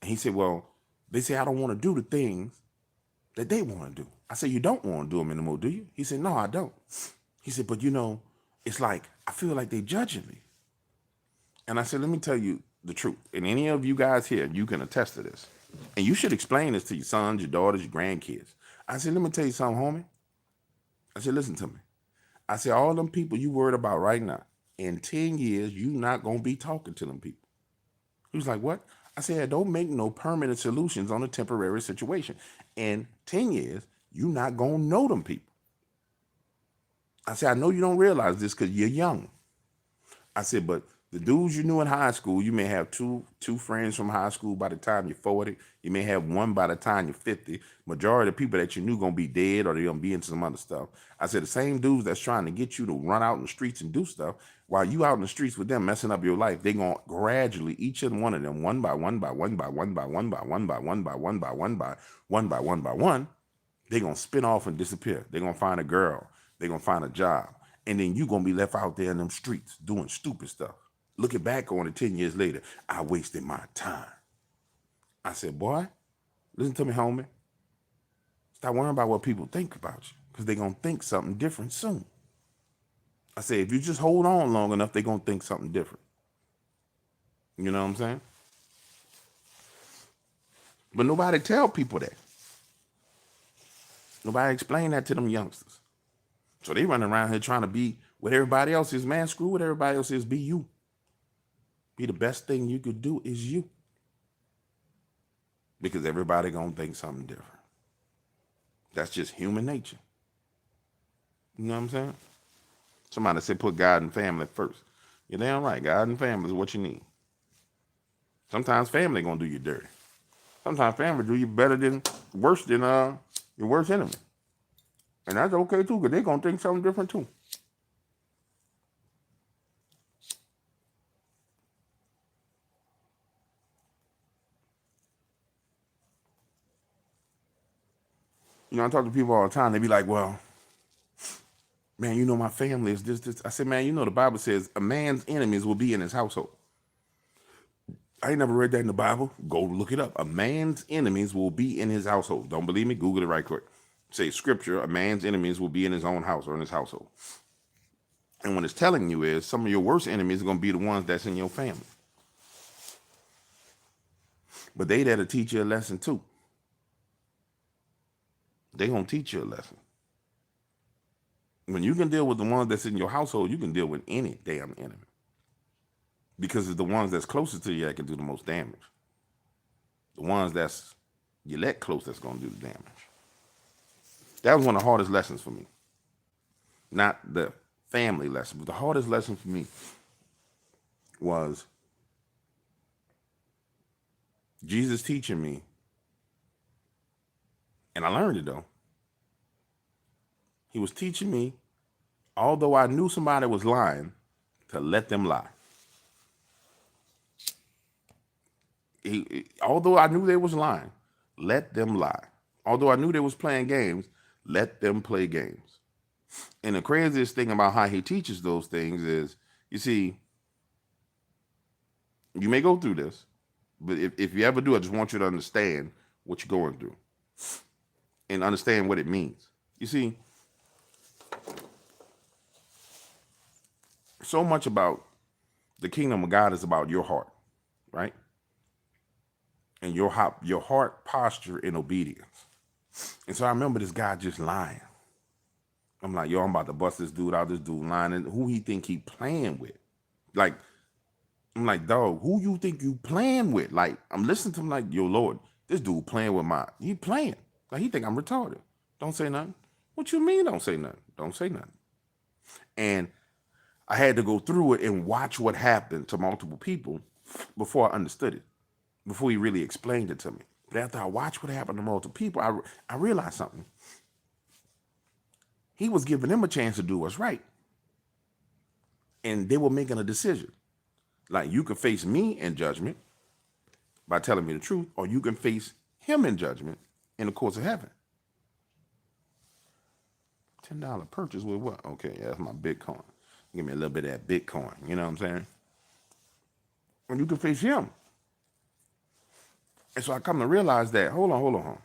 And he said, well, they say I don't want to do the things that they want to do. I said, you don't want to do them anymore, do you? He said, no, I don't. He said, but you know, it's like, I feel like they're judging me. And I said, let me tell you the truth. And any of you guys here, you can attest to this. And you should explain this to your sons, your daughters, your grandkids. I said, let me tell you something, homie. I said, listen to me. I said, all them people you worried about right now, in 10 years, you not going to be talking to them people. He was like, what? I said, don't make no permanent solutions on a temporary situation. In 10 years, you not going to know them people. I said, I know you don't realize this because you're young. I said, but the dudes you knew in high school, you may have two friends from high school by the time you're 40. You may have one by the time you're 50. Majority of the people that you knew going to be dead or they're going to be into some other stuff. I said, the same dudes that's trying to get you to run out in the streets and do stuff, while you out in the streets with them messing up your life, they're going to gradually, each and one of them, one by one, they're going to spin off and disappear. They're going to find a girl. They're going to find a job. And then you're going to be left out there in them streets doing stupid stuff. Looking back on it 10 years later, I wasted my time. I said, boy, listen to me, homie. Stop worrying about what people think about you, because they're going to think something different soon. I said, if you just hold on long enough, they're going to think something different. You know what I'm saying? But nobody tell people that. Nobody explain that to them youngsters. So they running around here trying to be what everybody else is. Man, screw what everybody else is. Be you. Be the best thing you could do is you. Because everybody gonna think something different. That's just human nature. You know what I'm saying? Somebody said put God and family first. You're damn right. God and family is what you need. Sometimes family gonna do you dirty. Sometimes family do you worse than your worst enemy. And that's okay too, because they're gonna think something different too. I talk to people all the time. They be like, well, man, my family is this. I said, man, the Bible says a man's enemies will be in his household. I ain't never read that in the Bible. Go look it up. A man's enemies will be in his household. Don't believe me? Google it right quick. Say scripture, a man's enemies will be in his own house or in his household. And what it's telling you is some of your worst enemies are going to be the ones that's in your family. But they there to teach you a lesson too. They going to teach you a lesson. When you can deal with the ones that's in your household, you can deal with any damn enemy. Because it's the ones that's closest to you that can do the most damage. The ones that's you let close that's going to do the damage. That was one of the hardest lessons for me. Not the family lesson, but the hardest lesson for me was Jesus teaching me, and I learned it though. He was teaching me, although I knew somebody was lying, to let them lie. Although I knew they was lying, let them lie. Although I knew they was playing games, let them play games. And the craziest thing about how he teaches those things is, you see, you may go through this, but if you ever do, I just want you to understand what you're going through and understand what it means. You see, so much about the kingdom of God is about your heart, right? And your heart posture in obedience. And so I remember this guy just lying. I'm like, yo, I'm about to bust this dude out. This dude lying. And who he think he playing with? Like, I'm like, dog, who you think you playing with? Like, I'm listening to him like, yo, Lord, this dude playing with he playing. Like, he think I'm retarded. Don't say nothing. What you mean don't say nothing? Don't say nothing. And I had to go through it and watch what happened to multiple people before I understood it, before he really explained it to me. But after I watched what happened to multiple people, I realized something. He was giving them a chance to do what's right. And they were making a decision. Like, you can face me in judgment by telling me the truth, or you can face him in judgment in the courts of heaven. $10 purchase with what? Okay, yeah, that's my Bitcoin. Give me a little bit of that Bitcoin. You know what I'm saying? And you can face him. And so I come to realize that, hold on.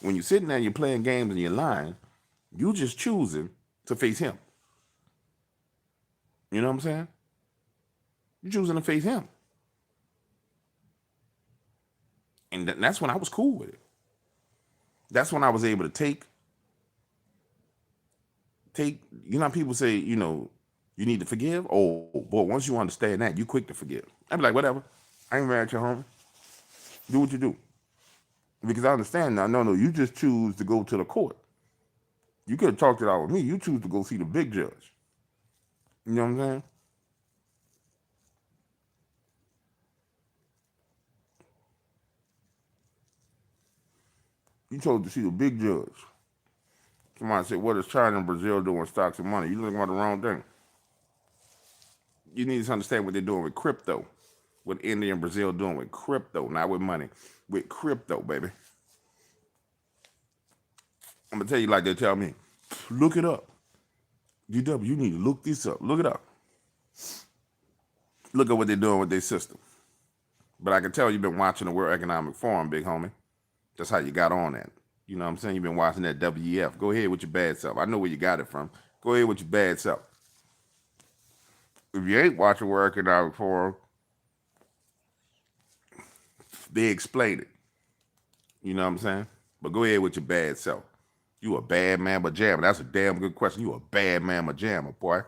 When you're sitting there and you're playing games and you're lying, you just choosing to face him. You know what I'm saying? You're choosing to face him. And that's when I was cool with it. That's when I was able to take, how people say, you need to forgive. Oh, boy, once you understand that, you quick to forgive. I'd be like, whatever. I ain't mad at your homie. Do what you do. Because I understand now. No, you just choose to go to the court. You could have talked it out with me. You choose to go see the big judge. You know what I'm saying? You chose to see the big judge. Somebody said, what is China and Brazil doing with stocks and money? You're looking at the wrong thing. You need to understand what they're doing with crypto. What India and Brazil doing with crypto, not with money. With crypto, baby. I'm going to tell you like they tell me. Look it up. GW, you need to look this up. Look it up. Look at what they're doing with their system. But I can tell you've been watching the World Economic Forum, big homie. That's how you got on that. You know what I'm saying? You've been watching that WEF. Go ahead with your bad self. I know where you got it from. Go ahead with your bad self. If you ain't watching World Economic Forum, they explain it. You know what I'm saying? But go ahead with your bad self. You a bad man but jammer. That's a damn good question. You a bad man but jammer, boy.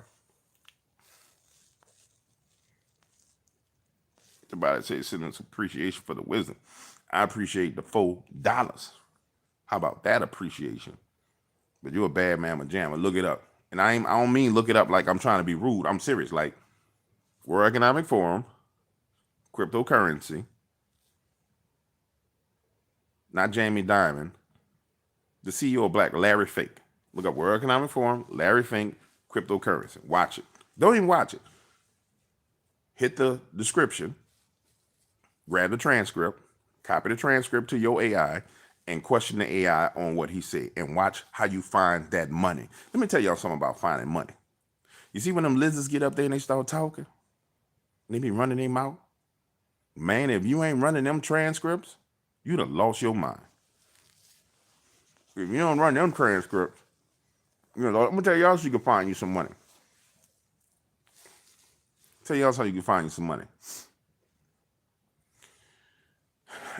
Somebody say sending some appreciation for the wisdom. I appreciate the $4. How about that appreciation? But you're a bad man but jammer. Look it up. And I don't mean look it up like I'm trying to be rude. I'm serious. Like, World Economic Forum, cryptocurrency, not Jamie Dimon, the CEO of Black, Larry Fink. Look up World Economic Forum, Larry Fink, cryptocurrency. Watch it. Don't even watch it. Hit the description, grab the transcript, copy the transcript to your AI, and question the AI on what he said and watch how you find that money. Let me tell y'all something about finding money. You see when them lizards get up there and they start talking, they be running their mouth. Man, if you ain't running them transcripts, you'd have lost your mind. If you don't run them transcripts, I'm gonna tell y'all so you can find you some money. Tell y'all how you can find you some money.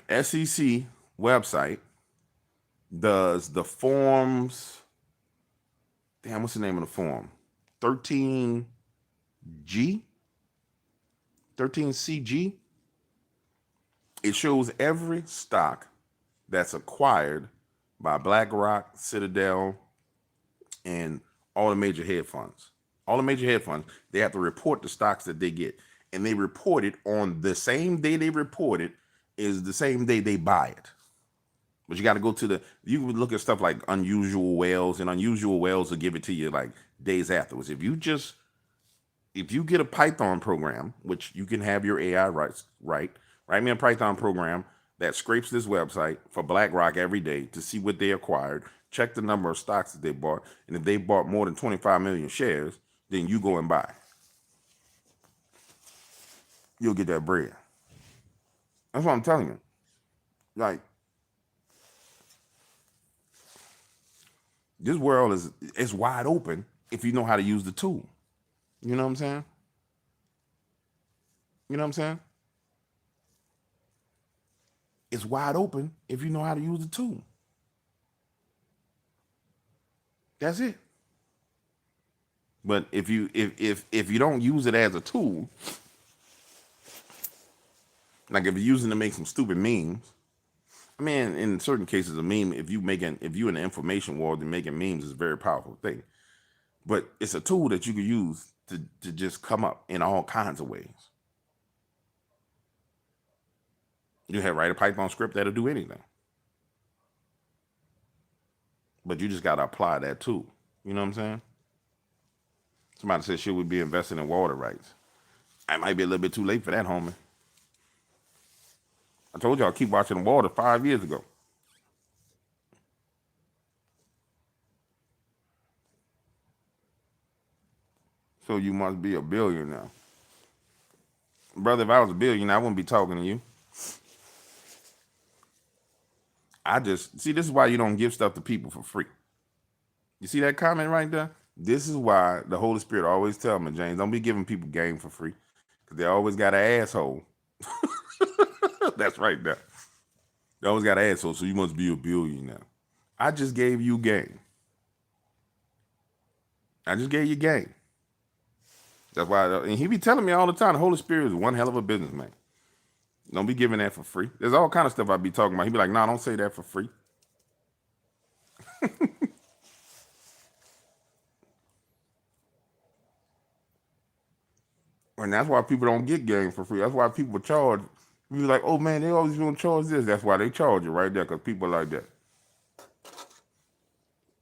SEC website does the forms. Damn, what's the name of the form? 13G? 13CG? It shows every stock that's acquired by BlackRock, Citadel, and all the major hedge funds. All the major hedge funds, they have to report the stocks that they get. And they report it on the same day they report it is the same day they buy it. But you got to go to you would look at stuff like Unusual Whales, and Unusual Whales will give it to you like days afterwards. If you get a Python program, which you can have your AI write me a Python program that scrapes this website for BlackRock every day to see what they acquired, check the number of stocks that they bought, and if they bought more than 25 million shares, then you go and buy. You'll get that bread. That's what I'm telling you. Like, this world is wide open if you know how to use the tool. You know what I'm saying? You know what I'm saying? It's wide open if you know how to use the tool. That's it. But if you don't use it as a tool, like if you're using it to make some stupid memes, I mean, in certain cases, a meme, if you're in the information world, then making memes is a very powerful thing. But it's a tool that you can use to just come up in all kinds of ways. You have write a Python script that'll do anything. But you just got to apply that tool. You know what I'm saying? Somebody said, should we be investing in water rights? I might be a little bit too late for that, homie. I told y'all keep watching water 5 years ago. So you must be a billionaire. Brother, if I was a billionaire, I wouldn't be talking to you. this is why you don't give stuff to people for free. You see that comment right there? This is why the Holy Spirit always tell me, James, don't be giving people game for free. Because they always got an asshole. That's right there. They always got an asshole, so you must be a billionaire. I just gave you game. I just gave you game. That's why, and he be telling me all the time, the Holy Spirit is one hell of a businessman. Don't be giving that for free. There's all kind of stuff I be talking about. He be like, nah, don't say that for free. And that's why people don't get game for free. That's why people charge. You be like, oh man, they always gonna charge this. That's why they charge you right there, because people like that.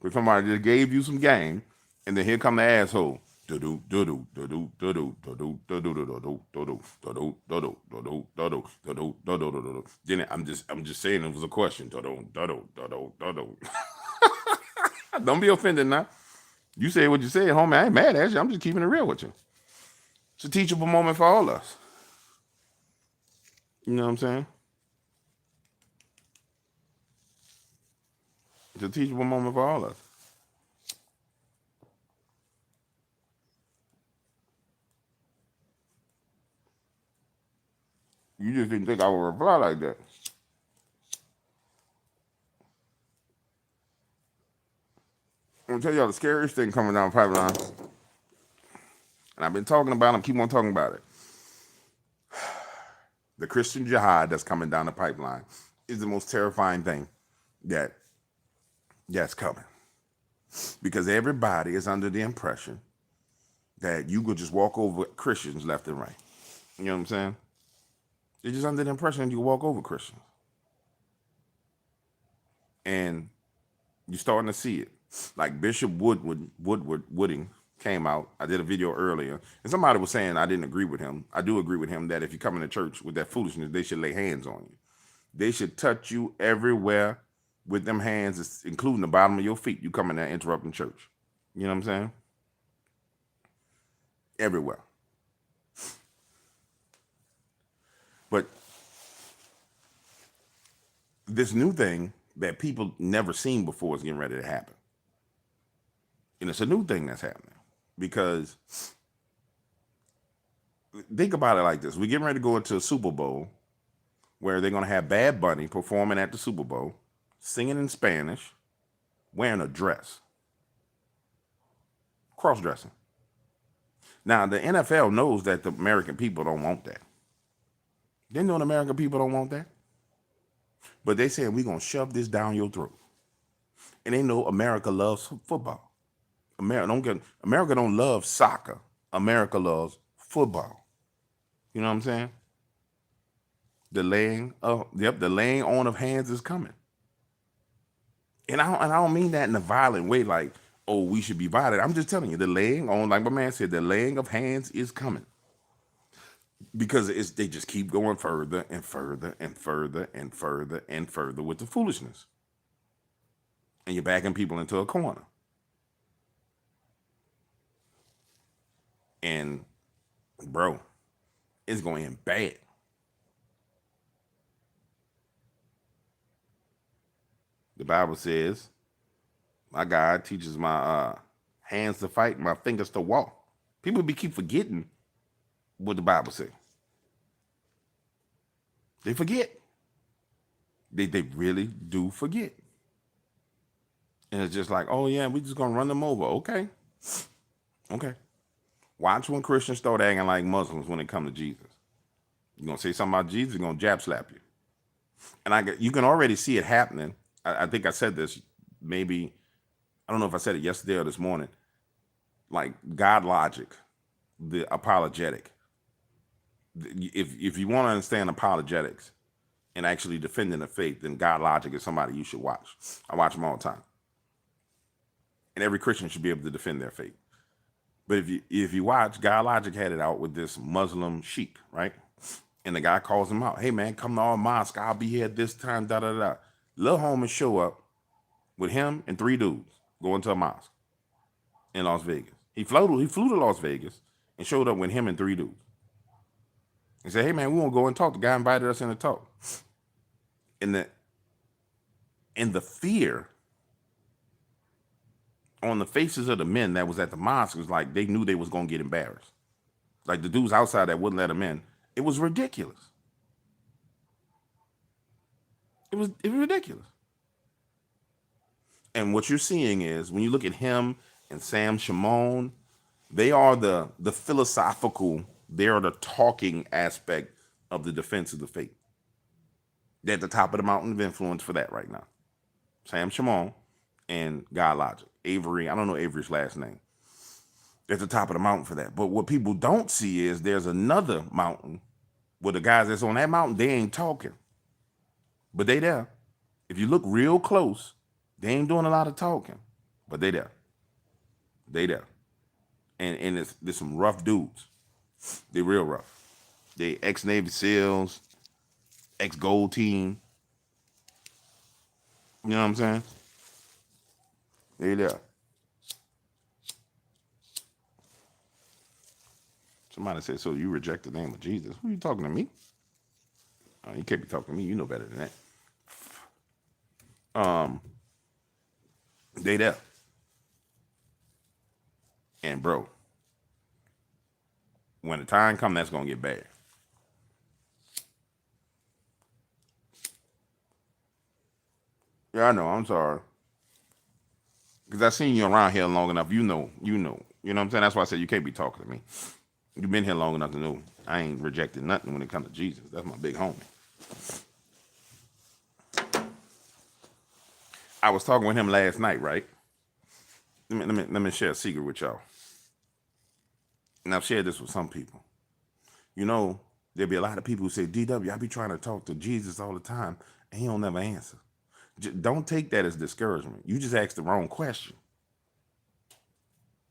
Because somebody just gave you some game, and then here come the asshole. Then I'm just saying it was a question. Don't be offended now. You say what you said, homie. I ain't mad at you. I'm just keeping it real with you. It's a teachable moment for all of us. You know what I'm saying? It's a teachable moment for all of us. You just didn't think I would reply like that. I'm gonna tell y'all the scariest thing coming down the pipeline. And I've been talking about it, keep on talking about it. The Christian jihad that's coming down the pipeline is the most terrifying thing that's coming. Because everybody is under the impression that you could just walk over Christians left and right. You know what I'm saying? They're just under the impression that you can walk over Christians. And you're starting to see it. Like Bishop Wooding came out. I did a video earlier, and somebody was saying I didn't agree with him. I do agree with him that if you come into church with that foolishness, they should lay hands on you. They should touch you everywhere with them hands, including the bottom of your feet. You come in there interrupting church. You know what I'm saying? Everywhere. But this new thing that people never seen before is getting ready to happen. And it's a new thing that's happening because think about it like this. We're getting ready to go into a Super Bowl where they're going to have Bad Bunny performing at the Super Bowl, singing in Spanish, wearing a dress, cross-dressing. Now, the NFL knows that the American people don't want that. They know the American people don't want that. But they saying we're going to shove this down your throat. And they know America loves football. America don't love soccer. America loves football. You know what I'm saying? The laying on of hands is coming. And I don't mean that in a violent way, like, oh, we should be violent. I'm just telling you, the laying on, like my man said, the laying of hands is coming. Because they just keep going further and further and further and further and further with the foolishness. And you're backing people into a corner. And, bro, it's going in bad. The Bible says, my God teaches my hands to fight, my fingers to walk. People keep forgetting what the Bible says. They forget. They really do forget. And it's just like, oh yeah, we just gonna run them over. Okay. Watch when Christians start acting like Muslims when it comes to Jesus. You're gonna say something about Jesus, you're gonna jab slap you. And you can already see it happening. I think I said this, maybe, I don't know if I said it yesterday or this morning. Like God logic, the apologetic. If you want to understand apologetics and actually defending the faith, then God logic is somebody you should watch. I watch them all the time. And every Christian should be able to defend their faith. But if you watch, God logic had it out with this Muslim sheik, right? And the guy calls him out. Hey man, come to our mosque. I'll be here at this time, da da da. Lil Homie show up with him and 3 dudes going to a mosque in Las Vegas. He flew to Las Vegas and showed up with him and 3 dudes. He said, hey man, we want to go and talk. The guy invited us in to talk. And the fear on the faces of the men that was at the mosque was like they knew they was going to get embarrassed. Like the dudes outside that wouldn't let them in. It was ridiculous. It was ridiculous. And what you're seeing is when you look at him and Sam Shimon, they are the philosophical, they are the talking aspect of the defense of the faith. They're at the top of the mountain of influence for that right now. Sam Shimon and God Logic. Avery, I don't know Avery's last name. They're at the top of the mountain for that. But what people don't see is there's another mountain where the guys that's on that mountain, they ain't talking. But they there. If you look real close, they ain't doing a lot of talking. But they there. They there. And there's some rough dudes. They real rough. They ex-Navy SEALs, ex-Gold Team. You know what I'm saying? They there. Somebody said, so you reject the name of Jesus. Who are you talking to me? You can't be talking to me. You know better than that. They there. And bro, when the time comes, that's going to get bad. Yeah, I know. I'm sorry. Because I've seen you around here long enough. You know. You know what I'm saying? That's why I said you can't be talking to me. You've been here long enough to know I ain't rejected nothing when it comes to Jesus. That's my big homie. I was talking with him last night, right? Let me share a secret with y'all. And I've shared this with some people. You know, there'll be a lot of people who say, DW, I be trying to talk to Jesus all the time, and he don't never answer. Don't take that as discouragement. You just asked the wrong question.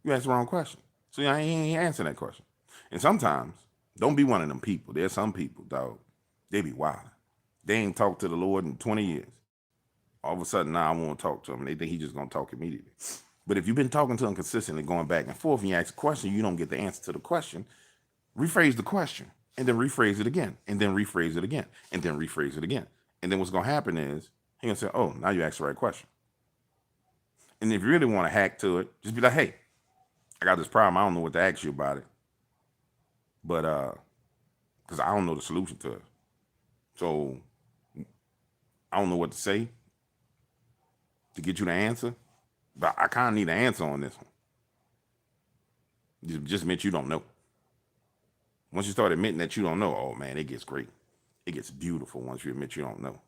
You asked the wrong question. So I ain't answering that question. And sometimes, don't be one of them people. There's some people, dog, they be wild. They ain't talked to the Lord in 20 years. All of a sudden, now I won't talk to him. And they think he's just going to talk immediately. But if you've been talking to him consistently, going back and forth, and you ask a question, you don't get the answer to the question, rephrase the question, and then rephrase it again, and then rephrase it again, and then rephrase it again. And then what's going to happen is he's going to say, oh, now you asked the right question. And if you really want to hack to it, just be like, hey, I got this problem. I don't know what to ask you about it. But, because I don't know the solution to it. So I don't know what to say to get you the answer. But I kind of need an answer on this one. Just admit you don't know. Once you start admitting that you don't know, oh man, it gets great. It gets beautiful once you admit you don't know.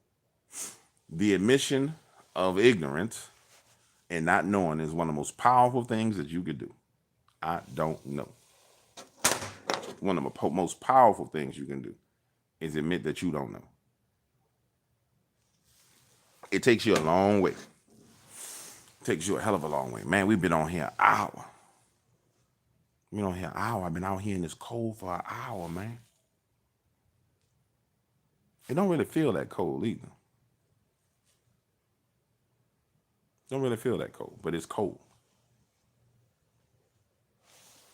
The admission of ignorance and not knowing is one of the most powerful things that you could do. I don't know. One of the most powerful things you can do is admit that you don't know. It takes you a long way. It takes you a hell of a long way. Man, we've been on here an hour. We've been on here an hour. I've been out here in this cold for an hour, man. It don't really feel that cold either. Don't really feel that cold, but it's cold.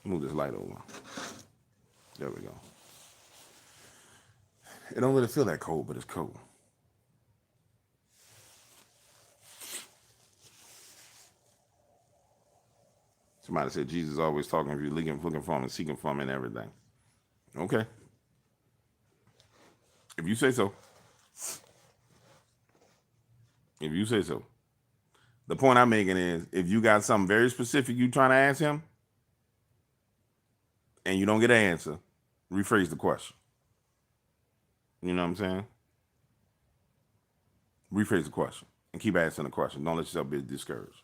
Move this light over. There we go. It don't really feel that cold, but it's cold. Somebody said Jesus is always talking if you're looking for him and seeking for him and everything. Okay. If you say so. If you say so. The point I'm making is if you got something very specific you trying to ask him and you don't get an answer, rephrase the question. You know what I'm saying? Rephrase the question and keep asking the question. Don't let yourself be discouraged.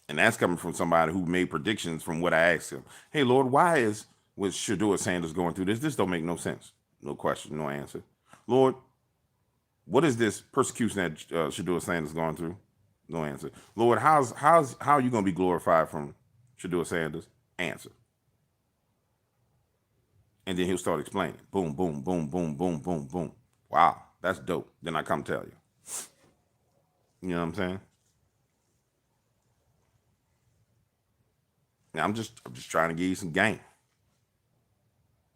And that's coming from somebody who made predictions from what I asked him. Hey, Lord, why is with Shedeur Sanders going through this? This don't make no sense. No question, no answer. Lord, what is this persecution that Shedeur Sanders is going through? No answer. Lord, how are you going to be glorified from Shedeur Sanders? Answer. And then he'll start explaining. Boom, boom, boom, boom, boom, boom, boom. Wow, that's dope. Then I come tell you. You know what I'm saying? Now I'm just trying to give you some game.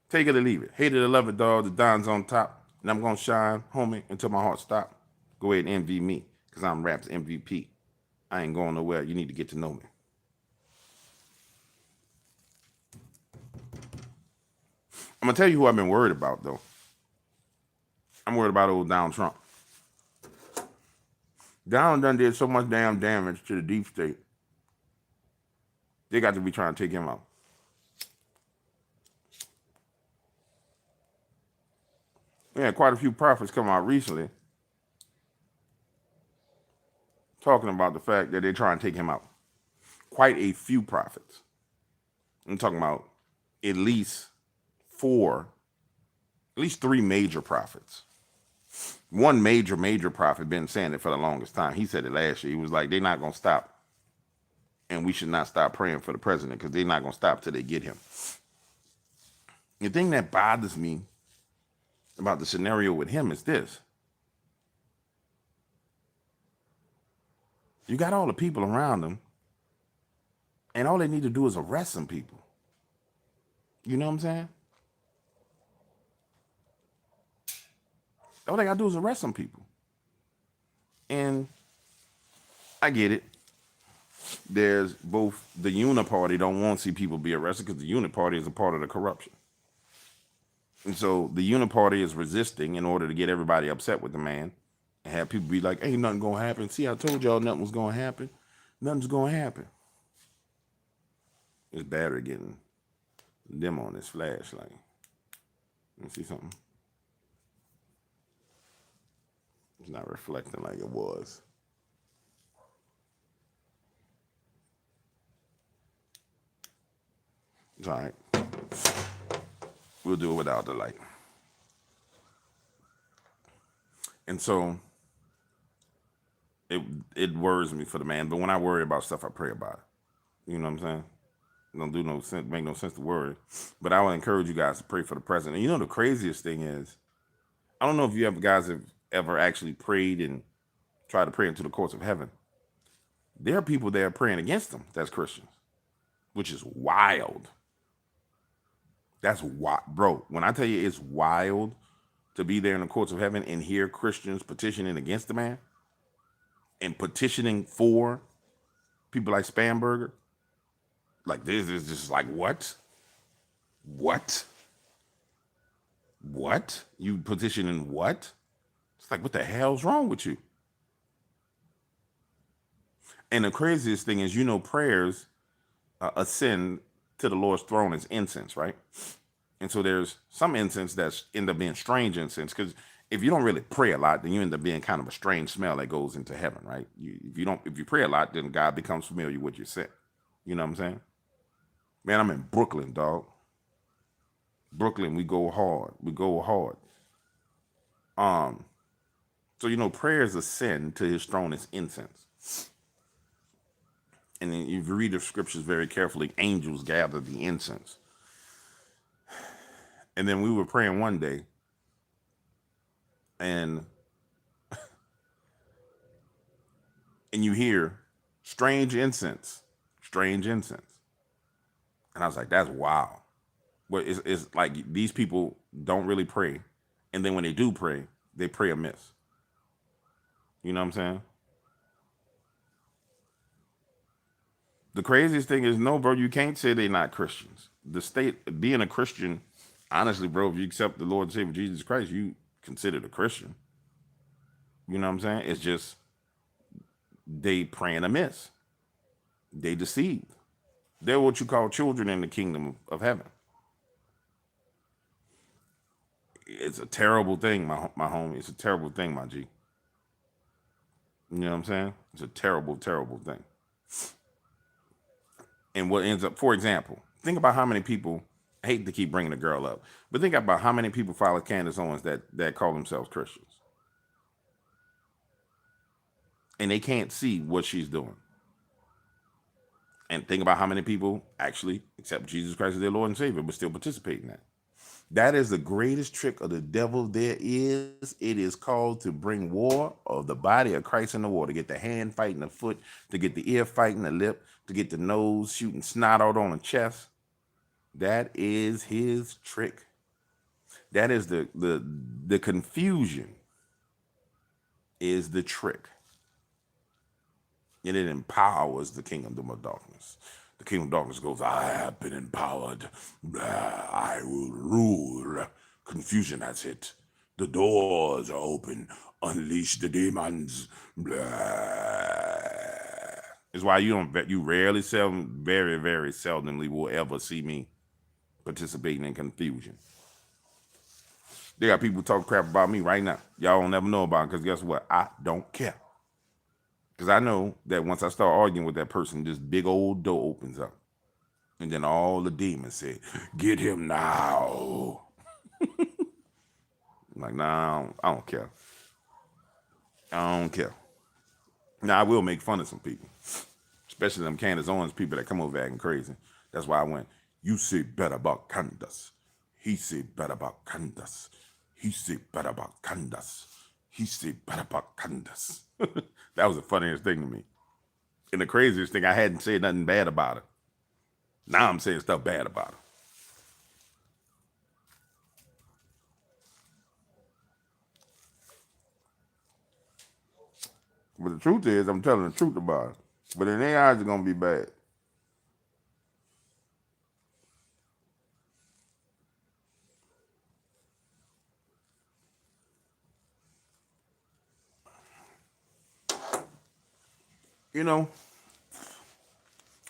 Take it or leave it. Hate it or love it, dog. The Don's on top. And I'm going to shine, homie, until my heart stops. Go ahead and envy me, because I'm Rap's MVP. I ain't going nowhere. You need to get to know me. I'm going to tell you who I've been worried about, though. I'm worried about old Donald Trump. Donald done did so much damn damage to the deep state. They got to be trying to take him out. We had quite a few prophets come out recently talking about the fact that they're trying to take him out. Quite a few prophets. I'm talking about at least three major prophets. One major prophet been saying it for the longest time. He said it last year. He was like, they're not going to stop. And we should not stop praying for the president because they're not going to stop till they get him. The thing that bothers me about the scenario with him is this. You got all the people around him, and all they need to do is arrest some people. You know what I'm saying? All they got to do is arrest some people. And I get it. There's both the Uniparty don't want to see people be arrested because the Uniparty is a part of the corruption. And so the Uniparty is resisting in order to get everybody upset with the man and have people be like, ain't nothing going to happen. See, I told y'all nothing was going to happen. Nothing's going to happen. This battery getting dim on this flashlight. Let me see something. It's not reflecting like it was. It's all right. We'll do it without the light. And so it worries me for the man. But when I worry about stuff, I pray about it. You know what I'm saying? It don't do no sense, make no sense to worry. But I would encourage you guys to pray for the president. And you know the craziest thing is, I don't know if you guys have ever actually prayed and tried to pray into the courts of heaven, there are people there praying against them that's Christians, which is wild. That's wild, bro. When I tell you it's wild to be there in the courts of heaven and hear Christians petitioning against the man and petitioning for people like Spamberger, like this is just like, what? What? What? You petitioning what? It's like, what the hell's wrong with you? And the craziest thing is, prayers ascend to the Lord's throne as incense, right? And so there's some incense that's end up being strange incense, because if you don't really pray a lot, then you end up being kind of a strange smell that goes into heaven, right? If you pray a lot, then God becomes familiar with your sin. You know what I'm saying? Man, I'm in Brooklyn, dog. Brooklyn, we go hard. We go hard. So prayers ascend to his throne as incense. And then if you read the scriptures very carefully, angels gather the incense. And then we were praying one day, and you hear strange incense. And I was like, that's wild. But it's like these people don't really pray. And then when they do pray, they pray amiss. You know what I'm saying? The craziest thing is, no, bro, you can't say they're not Christians. The state, being a Christian, honestly, bro, if you accept the Lord and Savior Jesus Christ, you considered a Christian. You know what I'm saying? It's just they praying amiss. They deceived. They're what you call children in the kingdom of heaven. It's a terrible thing, my homie. It's a terrible thing, my G. You know what I'm saying? It's a terrible, terrible thing. And what ends up, for example, think about how many people, I hate to keep bringing the girl up, but think about how many people follow Candace Owens that call themselves Christians. And they can't see what she's doing. And think about how many people actually accept Jesus Christ as their Lord and Savior, but still participate in that. That is the greatest trick of the devil there is. It is called to bring war of the body of Christ in the war, to get the hand fighting the foot, to get the ear fighting the lip, to get the nose shooting snot out on the chest. That is his trick. That is the confusion is the trick. And it empowers the kingdom of darkness. The kingdom of darkness goes, I have been empowered. I will rule. Confusion has hit. The doors are open. Unleash the demons. It's why you rarely, very, very seldomly will ever see me participating in confusion. They got people talking crap about me right now. Y'all don't never know about it, because guess what? I don't care. Because I know that once I start arguing with that person, this big old door opens up. And then all the demons say, get him now. I'm like, nah, I don't care. I don't care. Now, I will make fun of some people, especially them Candace Owens people that come over acting crazy. That's why I went, you say better about Candace. He say better about Candace. He say better about Candace. He say better about Candace. That was the funniest thing to me. And the craziest thing, I hadn't said nothing bad about her. Now I'm saying stuff bad about her. But the truth is, I'm telling the truth about her. But in their eyes, it's going to be bad.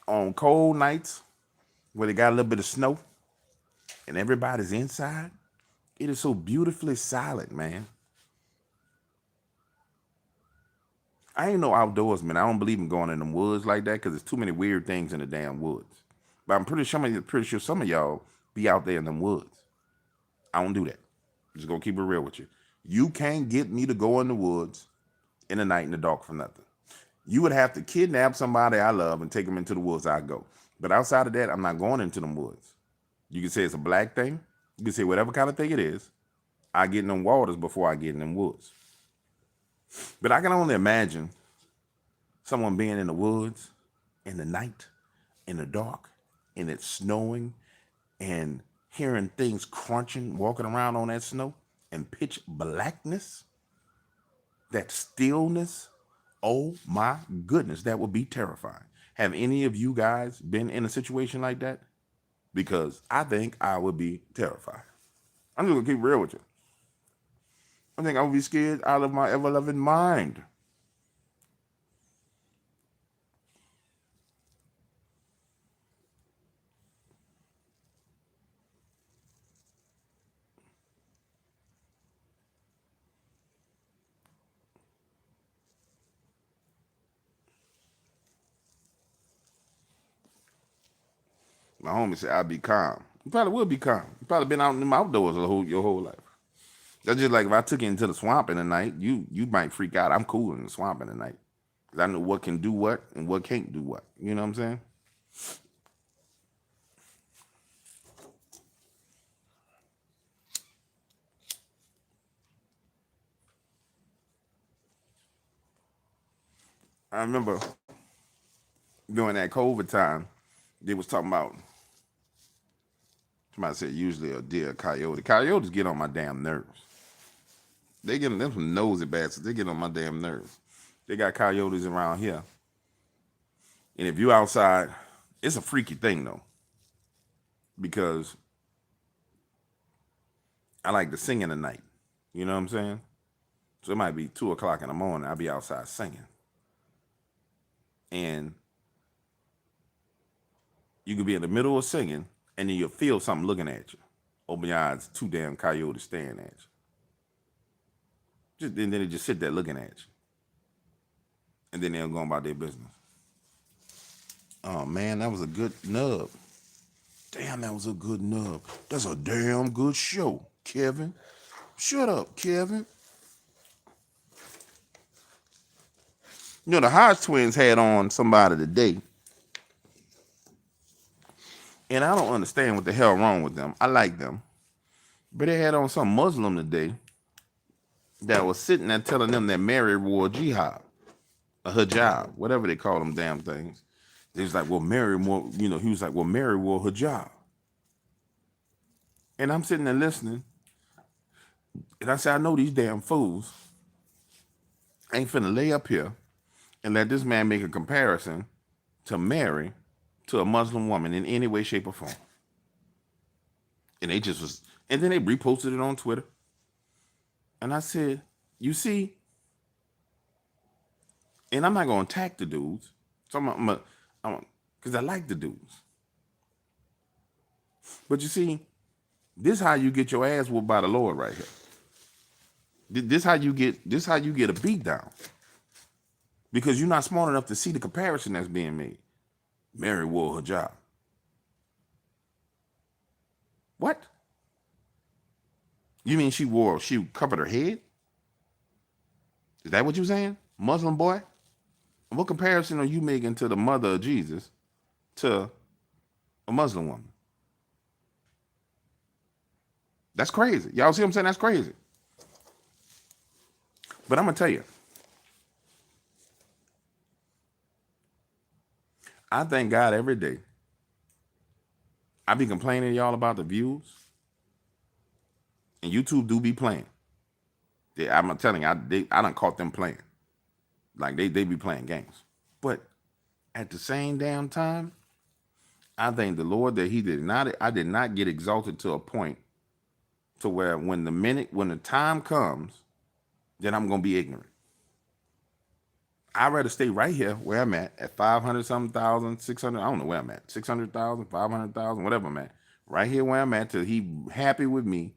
On cold nights where they got a little bit of snow and everybody's inside, it is so beautifully silent, man. I ain't no outdoorsman. I don't believe in going in the woods like that, because there's too many weird things in the damn woods. But I'm pretty sure some of y'all be out there in them woods. I don't do that. Just gonna keep it real with you. You can't get me to go in the woods in the night in the dark for nothing. You would have to kidnap somebody I love and take them into the woods. I go. But outside of that, I'm not going into them woods. You can say it's a black thing. You can say whatever kind of thing it is. I get in them waters before I get in them woods. But I can only imagine someone being in the woods in the night, in the dark, and it's snowing, and hearing things crunching, walking around on that snow, and pitch blackness, that stillness. Oh my goodness, that would be terrifying. Have any of you guys been in a situation like that? Because I think I would be terrified. I'm just gonna keep real with you. I think I would be scared out of my ever loving mind. My homie said I'd be calm. You probably would be calm. You probably been out in the outdoors your whole life. That's just like if I took you into the swamp in the night, you might freak out. I'm cool in the swamp in the night. Because I know what can do what and what can't do what. You know what I'm saying? I remember during that COVID time, they was talking about, somebody said usually a deer, a coyote. Coyotes get on my damn nerves. They get them some nosy bastards. They get on my damn nerves. They got coyotes around here. And if you outside, it's a freaky thing though. Because I like to sing in the night. You know what I'm saying? So it might be 2:00 in the morning. I'll be outside singing. And you could be in the middle of singing and then you'll feel something looking at you. Open your eyes, two damn coyotes staring at you. And then they just sit there looking at you. And then they'll go about their business. Oh man, that was a good nub. Damn, that was a good nub. That's a damn good show, Kevin. Shut up, Kevin. You know, the Hodge twins had on somebody today. And I don't understand what the hell wrong with them. I like them. But they had on some Muslim today that was sitting there telling them that Mary wore a jihad, a hijab, whatever they call them damn things. They was like, well, Mary wore, he was like, well, Mary wore hijab. And I'm sitting there listening. And I said, I know these damn fools ain't finna lay up here and let this man make a comparison to Mary to a Muslim woman in any way, shape, or form. And they just was, and then they reposted it on Twitter. And I said, you see, and I'm not gonna attack the dudes, so because I like the dudes. But you see, this how you get your ass whooped by the Lord right here. This how you get a beat down. Because you're not smart enough to see the comparison that's being made. Mary wore hijab. What? You mean she covered her head? Is that what you're saying? Muslim boy? What comparison are you making to the mother of Jesus to a Muslim woman? That's crazy. Y'all see what I'm saying? That's crazy. But I'm going to tell you, I thank God every day. I be complaining to y'all about the views, and YouTube do be playing. I'm telling you, I done caught them playing. Like they be playing games. But at the same damn time, I thank the Lord that I did not get exalted to a point to where when the time comes, then I'm gonna be ignorant. I'd rather stay right here where I'm at 500 something thousand, 600, I don't know where I'm at, 600,000, 500,000, whatever I'm at. Right here where I'm at till he happy with me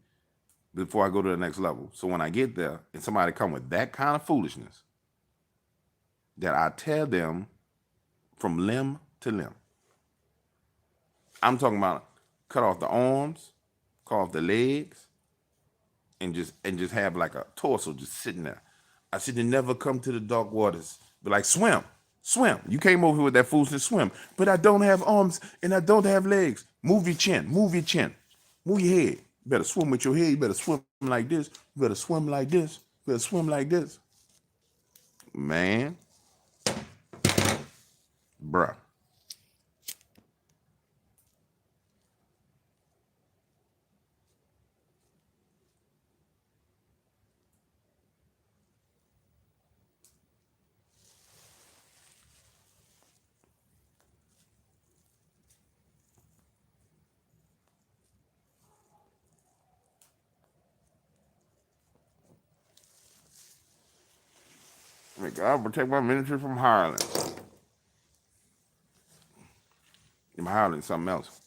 before I go to the next level. So when I get there and somebody come with that kind of foolishness, that I tear them from limb to limb. I'm talking about cut off the arms, cut off the legs, and just have like a torso just sitting there. I should have never come to the dark waters. But like, swim. You came over here with that foolishness, swim. But I don't have arms and I don't have legs. Move your chin. Move your head. You better swim with your head. You better swim like this. You better swim like this. You better swim like this. Man, bruh. May God protect my ministry from hirelings. I'm hireling something else.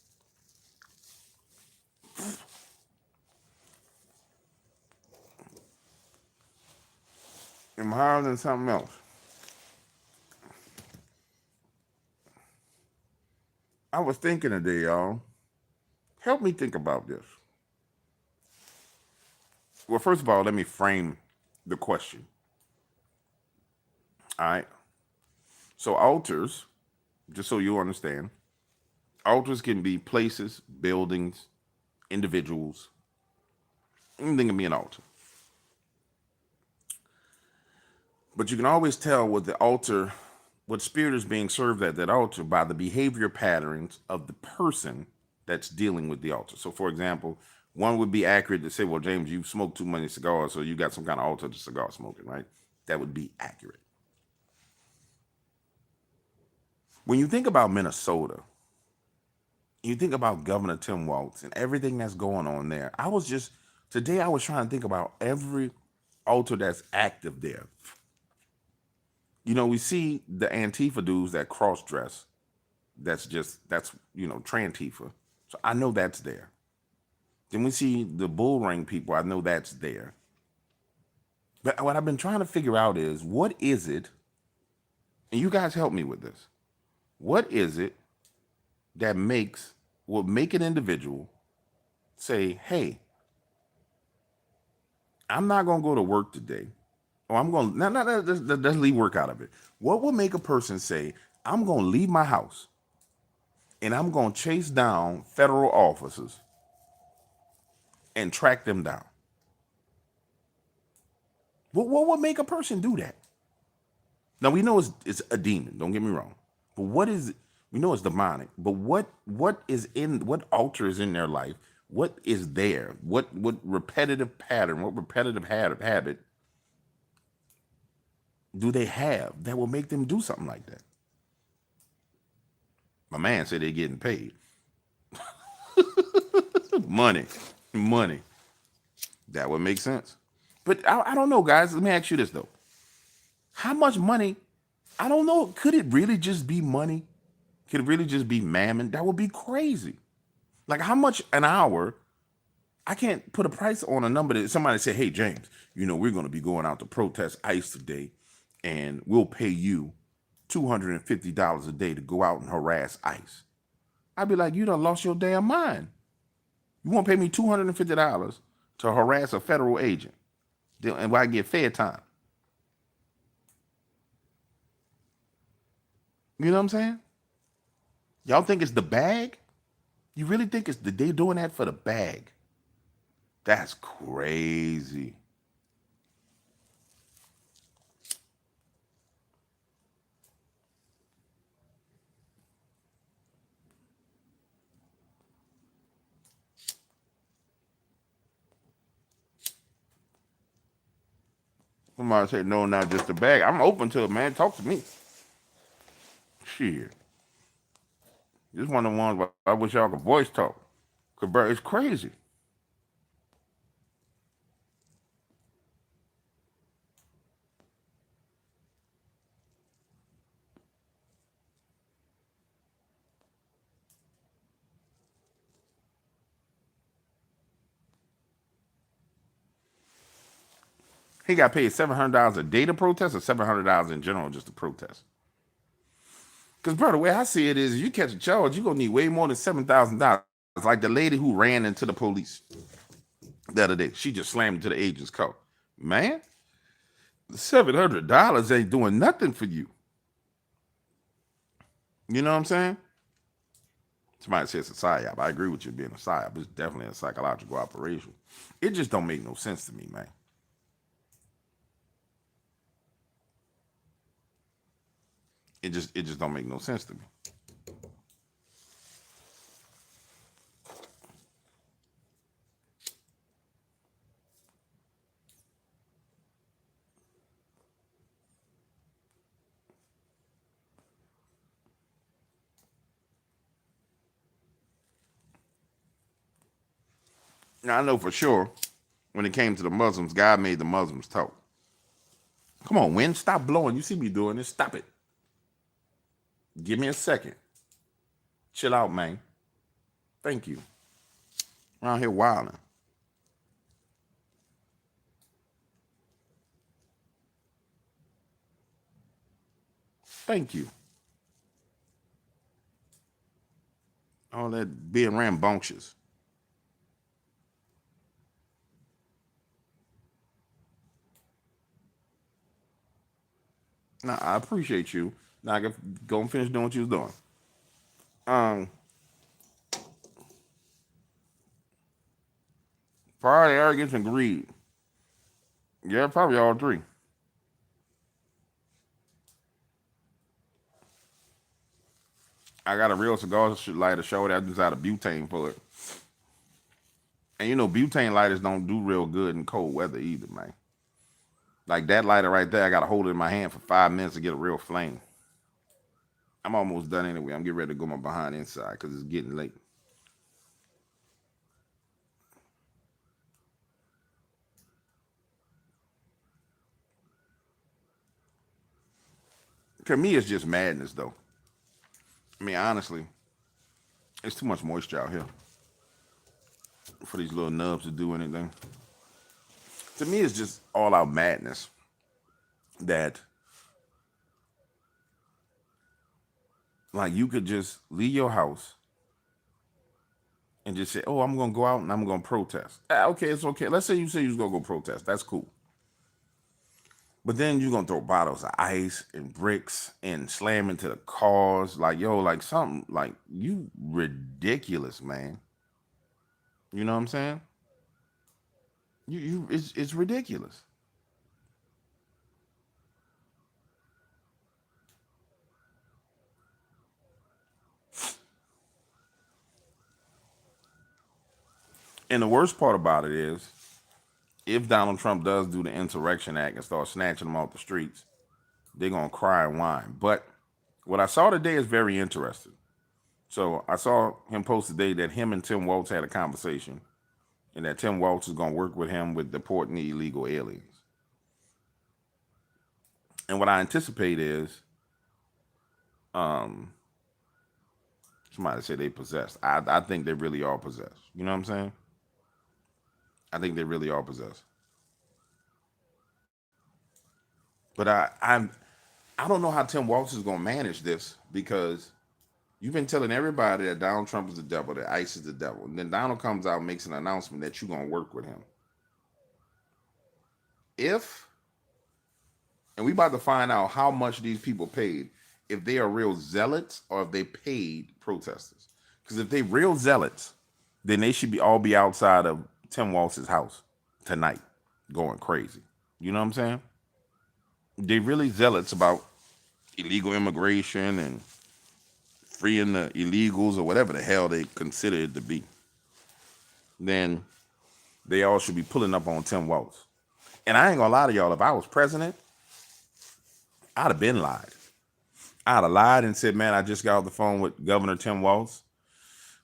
I'm hireling something else. I was thinking today, y'all. Help me think about this. Well, first of all, let me frame the question. All right. So altars, just so you understand, altars can be places, buildings, individuals. Anything can be an altar. But you can always tell what the altar, what spirit is being served at that altar by the behavior patterns of the person that's dealing with the altar. So, for example, one would be accurate to say, well, James, you smoke too many cigars, so you got some kind of altar to cigar smoking, right? That would be accurate. When you think about Minnesota, you think about Governor Tim Walz and everything that's going on there. Today I was trying to think about every altar that's active there. We see the Antifa dudes that cross dress. That's Trantifa. So I know that's there. Then we see the bull ring people. I know that's there. But what I've been trying to figure out is what is it, and you guys help me with this. What is it that will make an individual say, hey, I'm not going to go to work today. Or I'm going to, let's leave work out of it. What will make a person say, I'm going to leave my house and I'm going to chase down federal officers and track them down? What would make a person do that? Now we know it's a demon. Don't get me wrong, but what is it? We know it's demonic. But what altar is in their life? What is there? What repetitive pattern? What repetitive habit do they have that will make them do something like that? My man said they're getting paid. money. That would make sense. But I don't know, guys. Let me ask you this though. How much money? I don't know. Could it really just be money? Could it really just be mammon? That would be crazy. Like how much an hour? I can't put a price on a number that somebody say, hey, James, we're going to be going out to protest ICE today and we'll pay you $250 a day to go out and harass ICE. I'd be like, you done lost your damn mind. You won't pay me $250 to harass a federal agent and I get fair time. You know what I'm saying? Y'all think it's the bag? You really think they doing that for the bag? That's crazy. Somebody say, no, not just the bag. I'm open to it, man. Talk to me. Shit. This one of the ones where I wish y'all could voice talk. Cause bro, it's crazy. He got paid $700 a day to protest or $700 in general just to protest. Because, bro, the way I see it is you catch a charge, you're going to need way more than $7,000. Like the lady who ran into the police the other day. She just slammed into the agent's car. Man, $700 ain't doing nothing for you. You know what I'm saying? Somebody says it's a psyop. I agree with you being a psyop. It's definitely a psychological operation. It just don't make no sense to me, man. It just don't make no sense to me. Now I know for sure when it came to the Muslims, God made the Muslims talk. Come on, wind, stop blowing. You see me doing this. Stop it. Give me a second. Chill out, man. Thank you. Around here wilding. Thank you. All that being rambunctious. Now I appreciate you. Now I can go and finish doing what you was doing. Um, Pride, arrogance, and greed. Yeah, probably all three. I got a real cigar lighter show that just out of butane for it. And you know, butane lighters don't do real good in cold weather either, man. Like that lighter right there, I got to hold it in my hand for 5 minutes to get a real flame. I'm almost done anyway. I'm getting ready to go my behind inside because it's getting late. To me, it's just madness, though. I mean, honestly, it's too much moisture out here for these little nubs to do anything. To me, it's just all out madness that, like, you could just leave your house and just say, "Oh, I'm gonna go out and I'm gonna protest." Okay, it's okay. Let's say you was gonna go protest. That's cool. But then you're gonna throw bottles of ice and bricks and slam into the cars, like yo, like something like you ridiculous, man. You know what I'm saying? It's ridiculous. And the worst part about it is, if Donald Trump does do the Insurrection Act and start snatching them off the streets, they're gonna cry and whine. But what I saw today is very interesting. So I saw him post today that him and Tim Walz had a conversation, and that Tim Walz is gonna work with him with deporting the illegal aliens. And what I anticipate is, um, somebody said they possessed. I think they really are possessed. You know what I'm saying? I think they really are possessed. But I don't know how Tim Walz is gonna manage this because you've been telling everybody that Donald Trump is the devil, that ICE is the devil. And then Donald comes out and makes an announcement that you're gonna work with him. If and we about to find out how much these people paid, if they are real zealots or if they paid protesters. Because if they real zealots, then they should be outside of Tim Walz's house tonight, going crazy. You know what I'm saying? They really zealots about illegal immigration and freeing the illegals or whatever the hell they consider it to be. Then they all should be pulling up on Tim Walz. And I ain't gonna lie to y'all, if I was president, I'd have been lied. I'd have lied and said, man, I just got off the phone with Governor Tim Walz,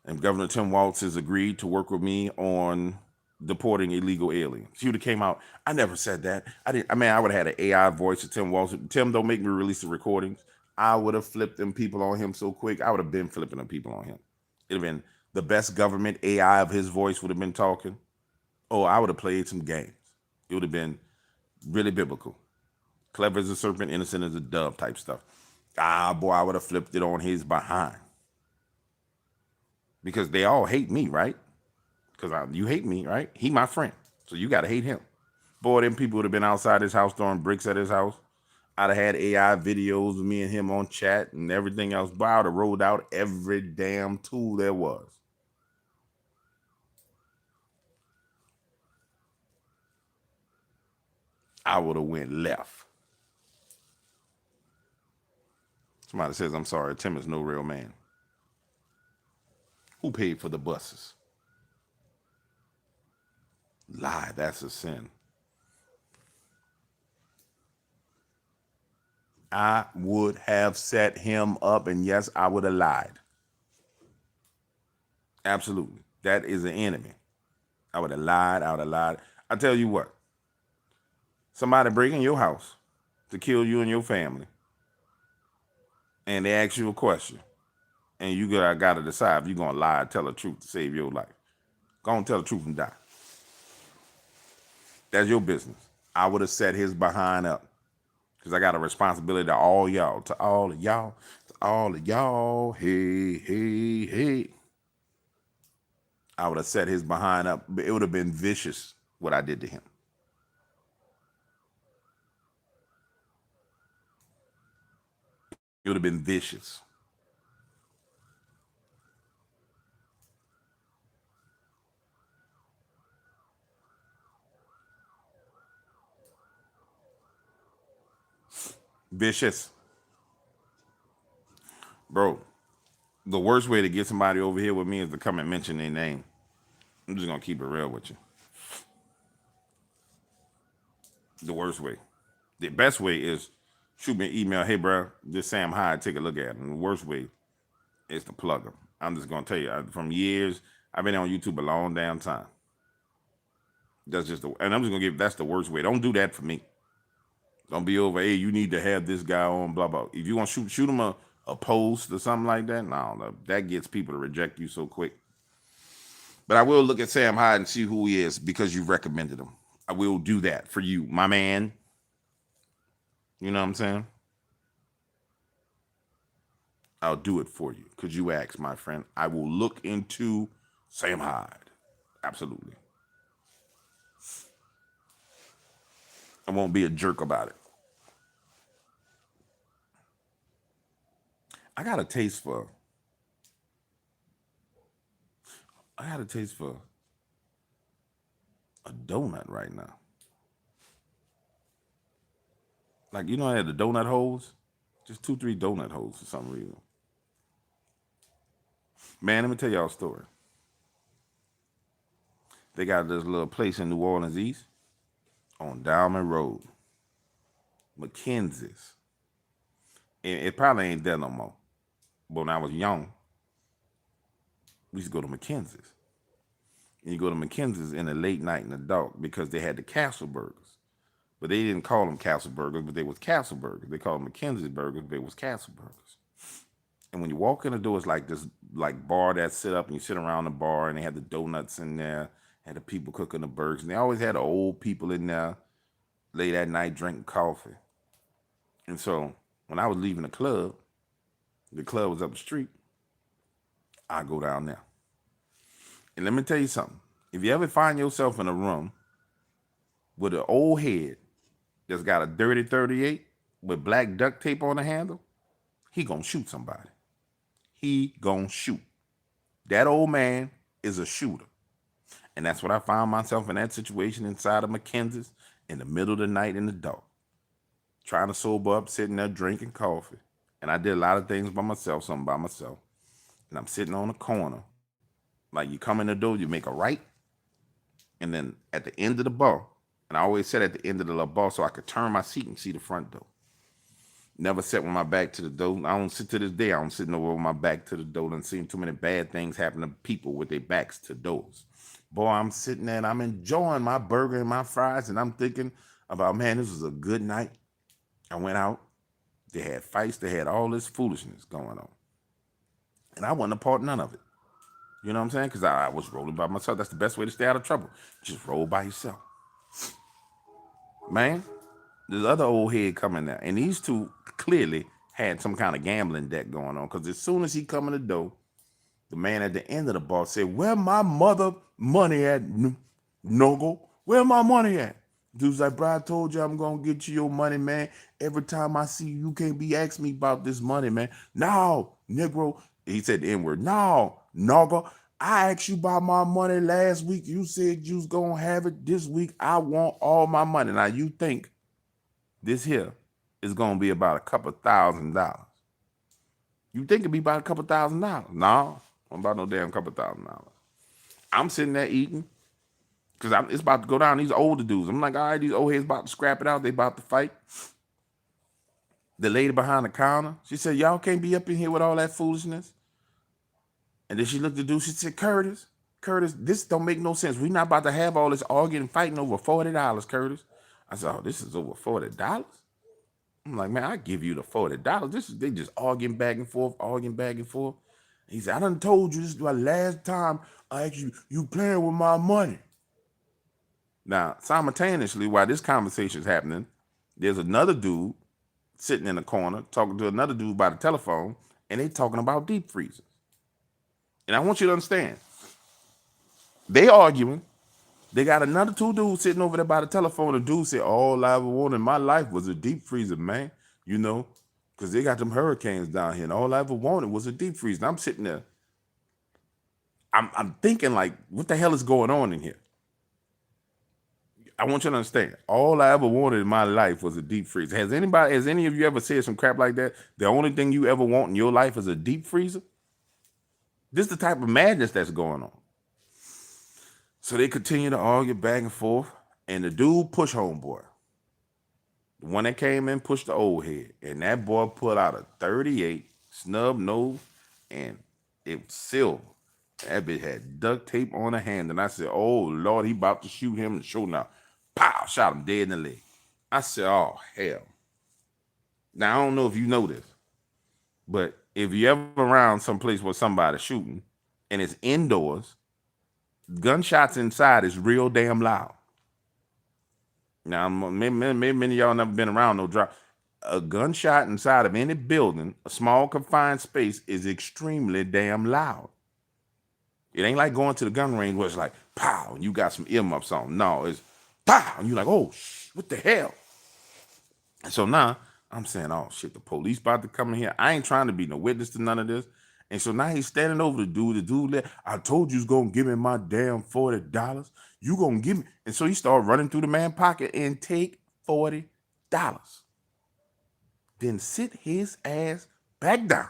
and Governor Tim Walz has agreed to work with me on deporting illegal aliens. She would have came out. I never said that. I didn't. I mean, I would have had an AI voice of Tim Walz. Tim, don't make me release the recordings. I would have flipped them people on him so quick. I would have been flipping them people on him. It'd have been the best government AI of his voice would have been talking. Oh, I would have played some games. It would have been really biblical. Clever as a serpent, innocent as a dove type stuff. Ah, boy, I would have flipped it on his behind. Because they all hate me, right? Because you hate me, right? He my friend. So you got to hate him. Boy, them people would have been outside his house throwing bricks at his house. I'd have had AI videos of me and him on chat and everything else. But I would have rolled out every damn tool there was. I would have went left. Somebody says, I'm sorry, Tim is no real man. Who paid for the buses? Lie, that's a sin. I would have set him up, and yes, I would have lied. Absolutely. That is an enemy. I would have lied. I would have lied. I tell you what, somebody break in your house to kill you and your family, and they ask you a question, and you got to decide if you're going to lie or tell the truth to save your life. Go on, tell the truth and die. That's your business. I would have set his behind up because I got a responsibility to all y'all, to all of y'all, to all of y'all. Hey, hey, hey. I would have set his behind up. It would have been vicious what I did to him. It would have been vicious. Vicious. Bro, the worst way to get somebody over here with me is to come and mention their name. I'm just going to keep it real with you. The worst way. The best way is shoot me an email. Hey, bro, this Sam Hyde, take a look at it. And the worst way is to plug them. I'm just going to tell you, from years, I've been on YouTube a long damn time. That's just and I'm just going to give, that's the worst way. Don't do that for me. Don't be over, hey, you need to have this guy on, blah, blah. If you want to shoot him a post or something like that, no, that gets people to reject you so quick. But I will look at Sam Hyde and see who he is because you recommended him. I will do that for you, my man. You know what I'm saying? I'll do it for you because you asked, my friend. I will look into Sam Hyde. Absolutely. I won't be a jerk about it. I got a taste for a donut right now. Like, you know, I had the donut holes, just 2-3 donut holes for some reason. Man, let me tell y'all a story. They got this little place in New Orleans East on Diamond Road, McKenzie's. It probably ain't there no more. But when I was young, we used to go to McKenzie's. And you go to McKenzie's in the late night in the dark because they had the Castle Burgers. But they didn't call them Castle Burgers, but they was Castle Burgers. They called them McKenzie's Burgers, but it was Castle Burgers. And when you walk in the door, it's like this like bar that sit up and you sit around the bar and they had the donuts in there, had the people cooking the burgers. And they always had the old people in there late at night drinking coffee. And so when I was leaving the club was up the street, I go down there. And let me tell you something. If you ever find yourself in a room with an old head that's got a dirty 38 with black duct tape on the handle, he gonna shoot somebody. He gonna shoot. That old man is a shooter. And that's what I found myself in that situation inside of McKenzie's in the middle of the night in the dark. Trying to sober up, sitting there drinking coffee. And I did a lot of things by myself, something by myself. And I'm sitting on a corner. Like you come in the door, you make a right. And then at the end of the bar, and I always sat at the end of the bar so I could turn my seat and see the front door. Never sat with my back to the door. I don't sit to this day. I don't sit over with my back to the door and seen too many bad things happen to people with their backs to doors. Boy, I'm sitting there and I'm enjoying my burger and my fries and I'm thinking about, man, this was a good night. I went out. They had fights. They had all this foolishness going on. And I wasn't a part of none of it. You know what I'm saying? Because I was rolling by myself. That's the best way to stay out of trouble. Just roll by yourself. Man, this other old head coming there. And these two clearly had some kind of gambling deck going on. Because as soon as he come in the door, the man at the end of the bar said, where my mother money at, Nogle? Where my money at? Dude's like, bro, I told you I'm going to get you your money, man. Every time I see you, you can't be asking me about this money, man. No, Negro. He said the N-word. No, Nogle. I asked you about my money last week. You said you was going to have it this week. I want all my money. Now, you think this here is going to be about a couple $1,000. You think it'd be about a couple $1,000? No, I'm about no damn couple $1,000. I'm sitting there eating because it's about to go down. These older dudes. I'm like, all right, these old heads about to scrap it out. They about to fight. The lady behind the counter, she said, y'all can't be up in here with all that foolishness. And then she looked at the dude, she said, Curtis, this don't make no sense. We're not about to have all this arguing and fighting over $40, Curtis. I said, oh, this is over $40? I'm like, man, I give you the $40. They just arguing back and forth, arguing back and forth. He said, I done told you this is my last time I asked you playing with my money. Now, simultaneously, while this conversation is happening, there's another dude sitting in the corner talking to another dude by the telephone, and they talking about deep freezers. And I want you to understand, they arguing. They got another two dudes sitting over there by the telephone. The dude said, all I ever wanted in my life was a deep freezer, man. You know, because they got them hurricanes down here, and all I ever wanted was a deep freezer. And I'm sitting there. I'm thinking, like, what the hell is going on in here? I want you to understand, all I ever wanted in my life was a deep freezer. Has any of you ever said some crap like that? The only thing you ever want in your life is a deep freezer? This is the type of madness that's going on. So they continue to argue back and forth, and the dude pushed homeboy. The one that came in pushed the old head, and that boy pulled out a 38 snub nose, and it was silver. That bitch had duct tape on her hand, and I said, oh, Lord, he about to shoot him in the shoulder now. Pow, shot him dead in the leg. I said, oh, hell. Now, I don't know if you know this, but if you ever around someplace where somebody's shooting, and it's indoors, gunshots inside is real damn loud. Now, maybe many of y'all never been around no drop. A gunshot inside of any building, a small confined space, is extremely damn loud. It ain't like going to the gun range where it's like, pow, and you got some earmuffs on. No, it's pow, and you're like, oh, what the hell? And so now I'm saying, oh, shit, the police about to come in here. I ain't trying to be no witness to none of this. And so now he's standing over the dude. The dude, I told you was going to give me my damn $40. You going to give me. And so he started running through the man's pocket and take $40. Then sit his ass back down.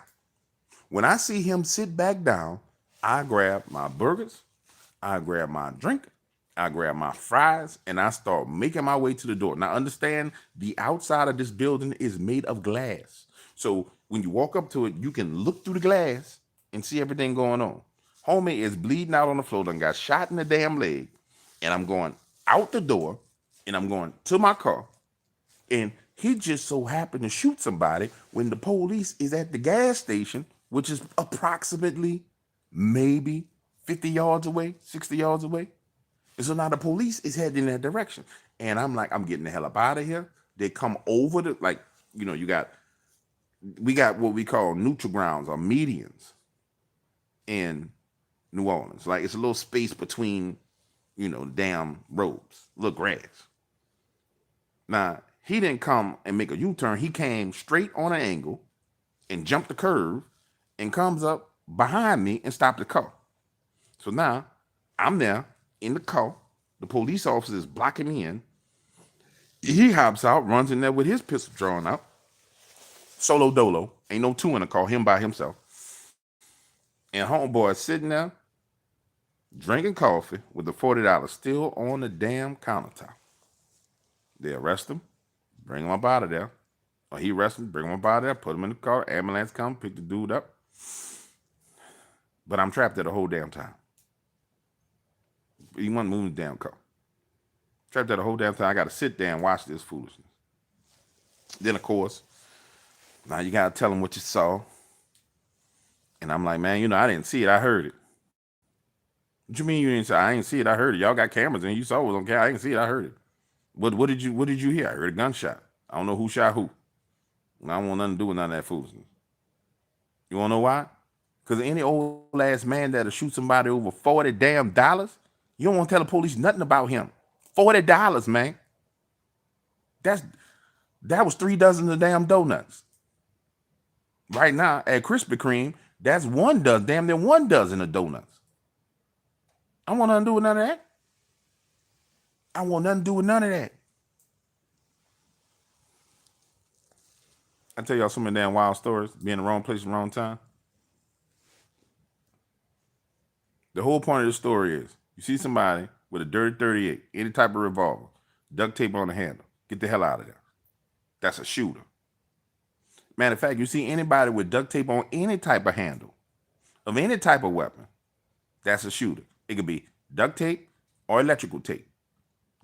When I see him sit back down, I grab my burgers, I grab my drink, I grab my fries, and I start making my way to the door. Now, understand, the outside of this building is made of glass. So when you walk up to it, you can look through the glass and see everything going on. Homie is bleeding out on the floor, done got shot in the damn leg, and I'm going out the door, and I'm going to my car, and he just so happened to shoot somebody when the police is at the gas station, which is approximately maybe 50 yards away, 60 yards away. And so now the police is heading in that direction. And I'm like, I'm getting the hell up out of here. They come over the, like, you know, we got what we call neutral grounds or medians in New Orleans. Like, it's a little space between, you know, damn roads, little grass. Now, he didn't come and make a U-turn. He came straight on an angle and jumped the curve and comes up behind me and stopped the car. So now I'm there in the car. The police officer is blocking me in. He hops out, runs in there with his pistol drawn out. Solo dolo. Ain't no two in the car, him by himself. And homeboy is sitting there drinking coffee with the $40 still on the damn countertop. They arrest him, bring him up out of there. Or he arrest him, bring him up out of there, put him in the car, ambulance come, pick the dude up. But I'm trapped there the whole damn time. He wasn't moving the damn car. Trapped there the whole damn time. I got to sit there and watch this foolishness. Then, of course, now you got to tell him what you saw. And I'm like, man, you know, I didn't see it. I heard it. What you mean you didn't see it? I ain't see it. I heard it. Y'all got cameras and you saw it was on camera. I didn't see it. I heard it. What did you hear? I heard a gunshot. I don't know who shot who. And I don't want nothing to do with none of that foolishness. You want to know why? Because any old ass man that'll shoot somebody over $40 damn, you don't want to tell the police nothing about him. $40, man. That was 3 dozen of damn donuts. Right now at Krispy Kreme, that's 1 dozen, damn near 1 dozen of donuts. I want nothing to do with none of that. I want nothing to do with none of that. I tell y'all so many damn wild stories. Be in the wrong place, at the wrong time. The whole point of the story is you see somebody with a dirty 38, any type of revolver, duct tape on the handle. Get the hell out of there. That's a shooter. Matter of fact, you see anybody with duct tape on any type of handle of any type of weapon, that's a shooter. It could be duct tape or electrical tape.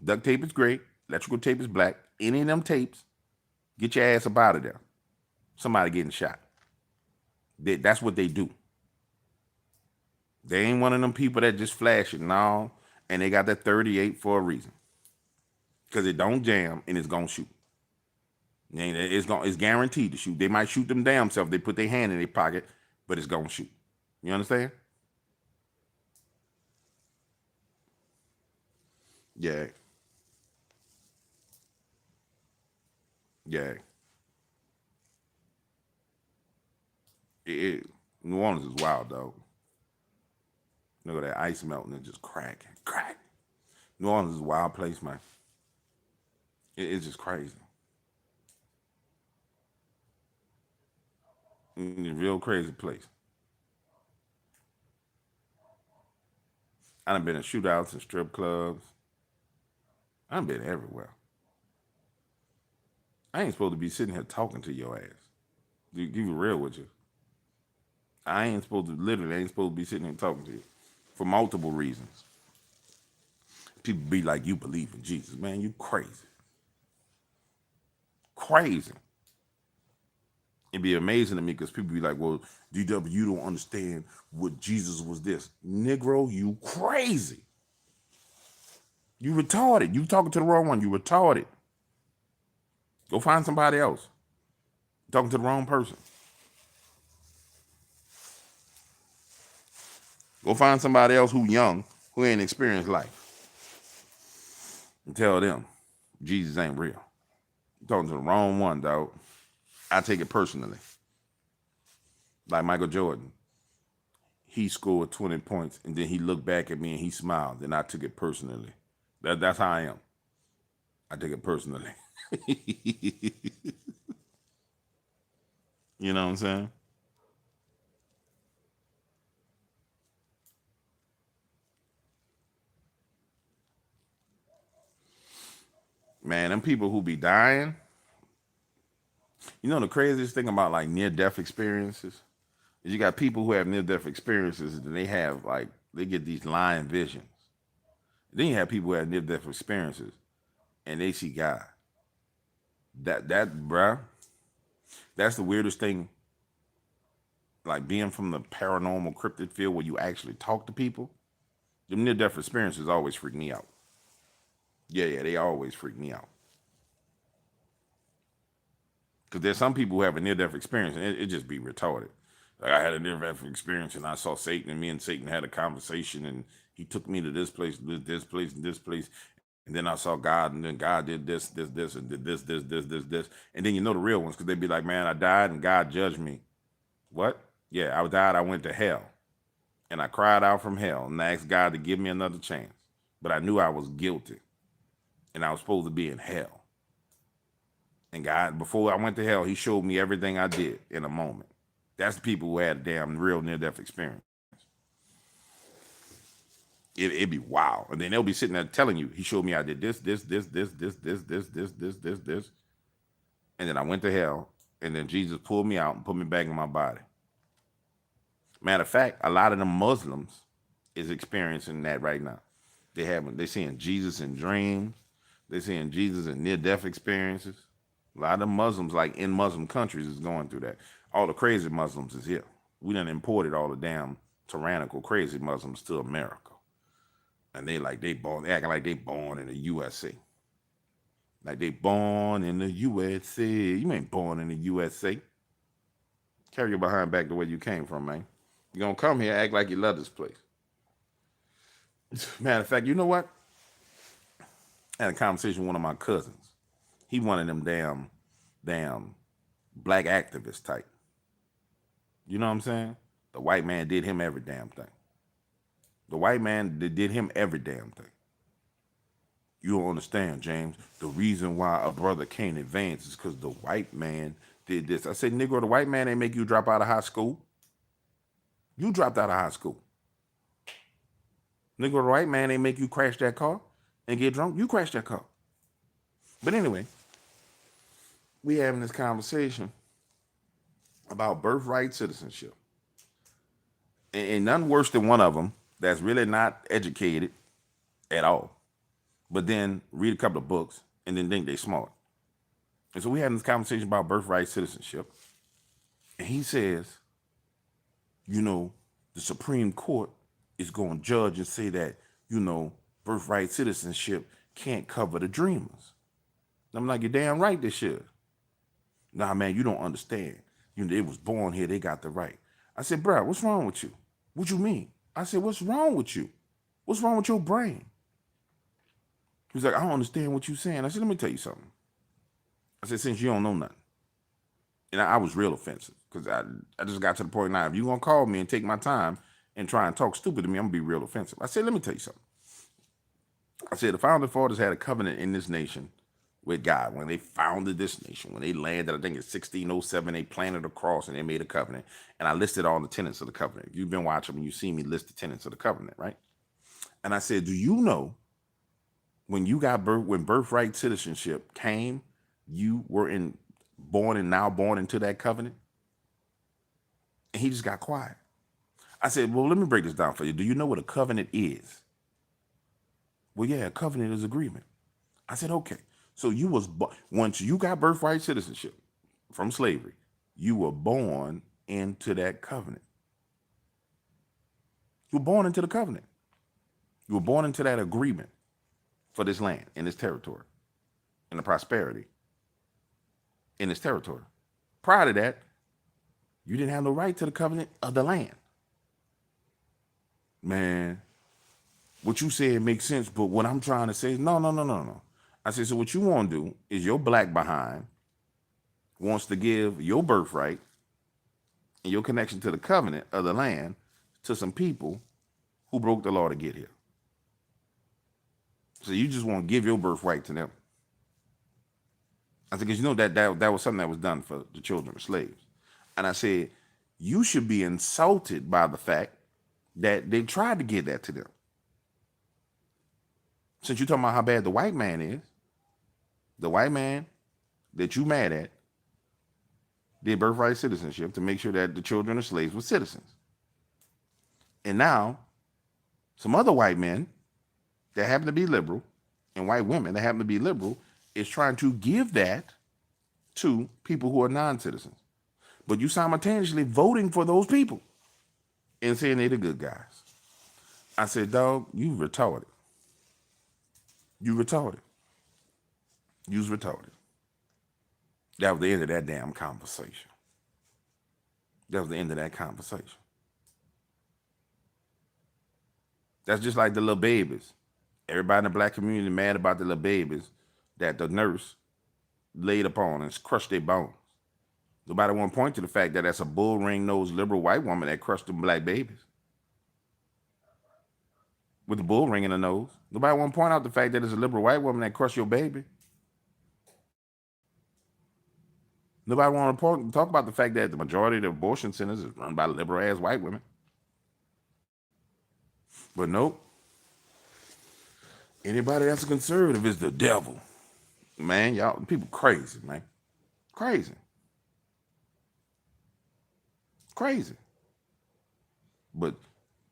Duct tape is gray, electrical tape is black. Any of them tapes, get your ass up out of there. Somebody getting shot. That's what they do. They ain't one of them people that just flash it. No, and they got that 38 for a reason. Because it don't jam and it's gonna shoot. It's guaranteed to shoot. They might shoot them damn self. They put their hand in their pocket, but it's gonna shoot. You understand? Yeah. Yeah. New Orleans is wild, though. Look at that ice melting and just crack. New Orleans is a wild place, man. It's just crazy. It's a real crazy place. I done been in shootouts and strip clubs. I done been everywhere. I ain't supposed to be sitting here talking to your ass. To be real with you. I ain't supposed to, literally, I ain't supposed to be sitting here talking to you. For multiple reasons. People be like, you believe in Jesus. Man, you crazy. Crazy. It'd be amazing to me because people be like, well, DW, you don't understand what Jesus was this. Negro, you crazy. You retarded. You talking to the wrong one. You retarded. Go find somebody else. You're talking to the wrong person. Go find somebody else who young, who ain't experienced life. And tell them, Jesus ain't real. You're talking to the wrong one, dog. I take it personally. Like Michael Jordan. He scored 20 points, and then he looked back at me and he smiled, and I took it personally. That's how I am. I take it personally. You know what I'm saying? Man, them people who be dying, you know the craziest thing about like near-death experiences? Is you got people who have near-death experiences and they have like, they get these lying visions. Then you have people who have near-death experiences and they see God. Bruh, that's the weirdest thing. Like being from the paranormal cryptid field where you actually talk to people, them near-death experiences always freak me out. Yeah, they always freak me out. Because there's some people who have a near-death experience and it just be retarded. Like I had a near-death experience and I saw Satan and me and Satan had a conversation and he took me to this place, this place, and this place. And then I saw God and then God did this, and did this. And then you know the real ones because they be like, man, I died and God judged me. What? Yeah, I died, I went to hell. And I cried out from hell and I asked God to give me another chance. But I knew I was guilty and I was supposed to be in hell. And God, before I went to hell, he showed me everything I did in a moment. That's the people who had a damn real near-death experience. It'd be wild. And then they'll be sitting there telling you, he showed me I did this. And then I went to hell. And then Jesus pulled me out and put me back in my body. Matter of fact, a lot of them Muslims is experiencing that right now. They're seeing Jesus in dreams. They're seeing Jesus in near-death experiences. A lot of Muslims, like in Muslim countries, is going through that. All the crazy Muslims is here. We done imported all the damn tyrannical crazy Muslims to America. And they acting like they born in the USA. Like they born in the USA. You ain't born in the USA. Carry your behind back the way you came from, man. You gonna come here, act like you love this place. Matter of fact, you know what? I had a conversation with one of my cousins. He one of them damn black activist type. You know what I'm saying? The white man did him every damn thing. The white man did him every damn thing. You don't understand, James. The reason why a brother can't advance is because the white man did this. I said, Negro, the white man ain't make you drop out of high school. You dropped out of high school. Negro, the white man ain't make you crash that car and get drunk. You crashed that car. But anyway, we having this conversation about birthright citizenship. And none worse than one of them that's really not educated at all, but then read a couple of books and then think they smart. And so we having this conversation about birthright citizenship. And he says, you know, the Supreme Court is going to judge and say that, you know, birthright citizenship can't cover the dreamers. And I'm like, you're damn right they should. Nah, man, you don't understand. You know, they was born here, they got the right. I said, bro, what's wrong with you? What you mean? I said, what's wrong with you? What's wrong with your brain? He's like, I don't understand what you're saying. I said, let me tell you something. I said, since you don't know nothing. And I was real offensive because I just got to the point now, if you're going to call me and take my time and try and talk stupid to me, I'm going to be real offensive. I said, let me tell you something. I said, the founding fathers had a covenant in this nation with God. When they founded this nation, when they landed, I think in 1607, they planted a cross and they made a covenant. And I listed all the tenets of the covenant. If you've been watching me, you've seen me list the tenets of the covenant, right? And I said, do you know when you got when birthright citizenship came, you were born into that covenant? And he just got quiet. I said, well, let me break this down for you. Do you know what a covenant is? Well, yeah, a covenant is agreement. I said, okay. So you was once you got birthright citizenship from slavery, you were born into that covenant. You were born into the covenant. You were born into that agreement for this land and this territory and the prosperity in this territory. Prior to that, you didn't have no right to the covenant of the land. Man, what you said makes sense, but what I'm trying to say is no. I said, so what you want to do is your black behind wants to give your birthright and your connection to the covenant of the land to some people who broke the law to get here. So you just want to give your birthright to them. I said, because you know that was something that was done for the children of slaves. And I said, you should be insulted by the fact that they tried to give that to them. Since you're talking about how bad the white man is, the white man that you mad at did birthright citizenship to make sure that the children of slaves were citizens. And now, some other white men that happen to be liberal and white women that happen to be liberal is trying to give that to people who are non-citizens. But you simultaneously voting for those people and saying they're the good guys. I said, dog, you retarded. You retarded. You was retarded. That was the end of that damn conversation. That was the end of that conversation. That's just like the little babies. Everybody in the black community mad about the little babies that the nurse laid upon and crushed their bones. Nobody want to point to the fact that that's a bull ring-nosed liberal white woman that crushed them black babies with the bull ring in the nose. Nobody want to point out the fact that it's a liberal white woman that crushed your baby. Nobody want to talk about the fact that the majority of the abortion centers is run by liberal-ass white women. But nope. Anybody that's a conservative is the devil. Man, y'all, people crazy, man. Crazy. Crazy. But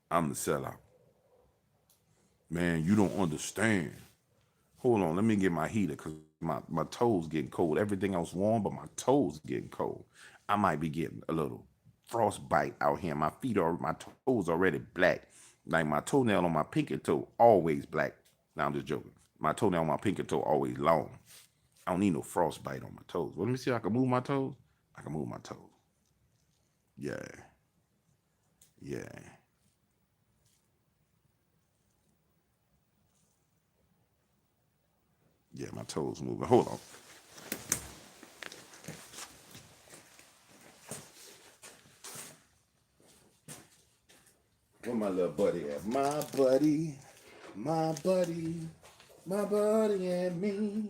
I'm the sellout. Man, you don't understand. Hold on, let me get my heater because my toes getting cold. Everything else warm, but my toes getting cold. I might be getting a little frostbite out here. My toes already black. Like my toenail on my pinky toe, always black. Now I'm just joking. My toenail on my pinky toe always long. I don't need no frostbite on my toes. Well, let me see if I can move my toes. I can move my toes. Yeah. Yeah. Yeah, my toes moving. Hold on. Where my little buddy at? My buddy and me.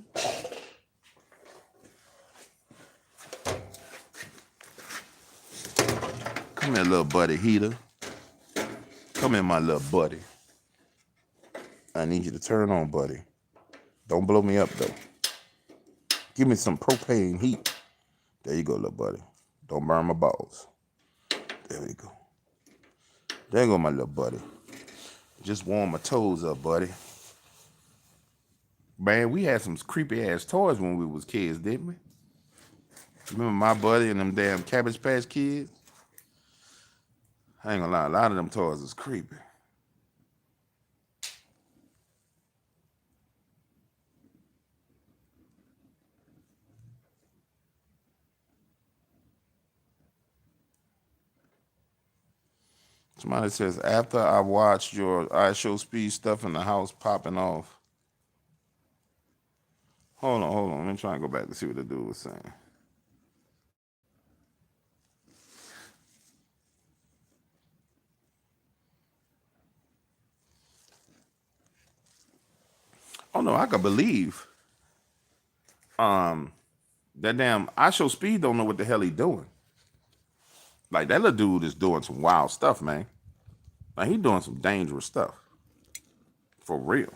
Come here, little buddy heater. Come here, my little buddy. I need you to turn on, buddy. Don't blow me up, though. Give me some propane heat. There you go, little buddy. Don't burn my balls. There we go. There you go, my little buddy. Just warm my toes up, buddy. Man, we had some creepy ass toys when we was kids, didn't we? Remember my buddy and them damn Cabbage Patch Kids? I ain't gonna lie, a lot of them toys is creepy. Somebody says, after I watched your iShowSpeed stuff in the house popping off. Hold on. Let me try and go back to see what the dude was saying. Oh no, I could believe that damn iShowSpeed don't know what the hell he doing. Like that little dude is doing some wild stuff, man. Like he doing some dangerous stuff. For real.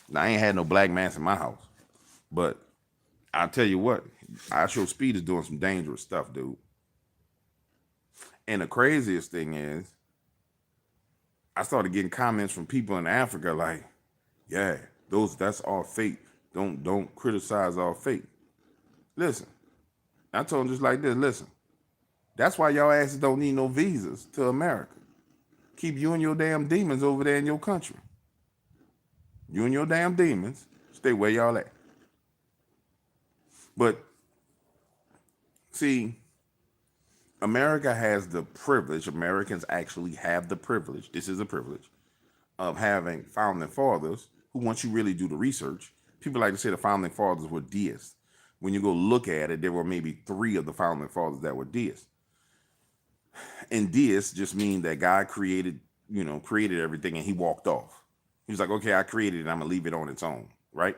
Now I ain't had no black mass in my house. But I'll tell you what, iShowSpeed is doing some dangerous stuff, dude. And the craziest thing is, I started getting comments from people in Africa like, yeah, that's all fake. Don't criticize all fake. Listen, I told them just like this, listen. That's why y'all asses don't need no visas to America. Keep you and your damn demons over there in your country. You and your damn demons, stay where y'all at. But see, America has the privilege, Americans actually have the privilege, this is a privilege, of having founding fathers who, once you really do the research, people like to say the founding fathers were deists. When you go look at it, there were maybe 3 of the founding fathers that were deists. And deists just mean that God created everything and he walked off. He was like, okay, I created it, I'm gonna leave it on its own, right?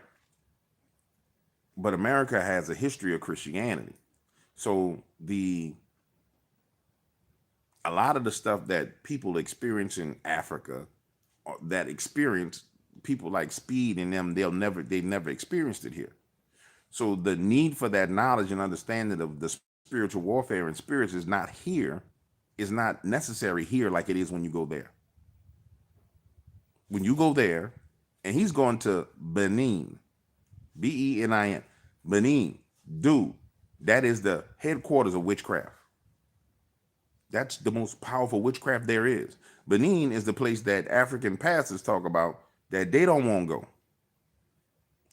But America has a history of Christianity. So a lot of the stuff that people experience in Africa, that experience people like Speed and them, they've never experienced it here. So the need for that knowledge and understanding of the spiritual warfare and spirits is not necessary here like it is when you go there. When you go there, and he's going to Benin, Benin, Benin, dude, that is the headquarters of witchcraft. That's the most powerful witchcraft there is. Benin is the place that African pastors talk about that they don't want to go.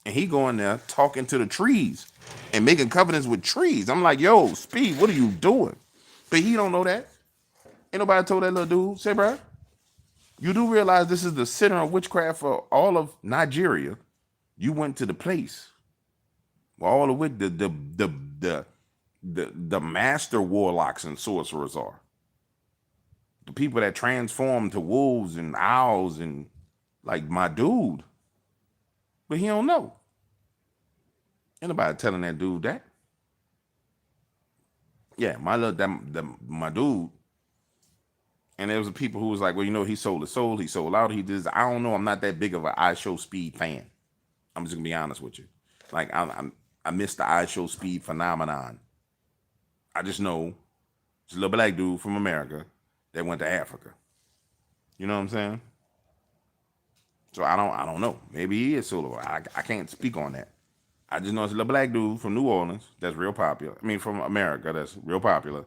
And he going there talking to the trees and making covenants with trees. I'm like, yo, Speed, what are you doing? But he don't know that. Ain't nobody told that little dude. Say, bro, you do realize this is the center of witchcraft for all of Nigeria. You went to the place where all of the master warlocks and sorcerers are. The people that transform to wolves and owls and like my dude. But he don't know. Ain't nobody telling that dude that. Yeah, my dude. And there was people who was like, well, he sold his soul, he sold out, he did. I don't know. I'm not that big of an iShowSpeed fan. I'm just gonna be honest with you. Like I missed the iShowSpeed phenomenon. I just know it's a little black dude from America that went to Africa. You know what I'm saying? So I don't know. Maybe he is solo. I can't speak on that. I just know it's a little black dude from New Orleans that's real popular. I mean, from America that's real popular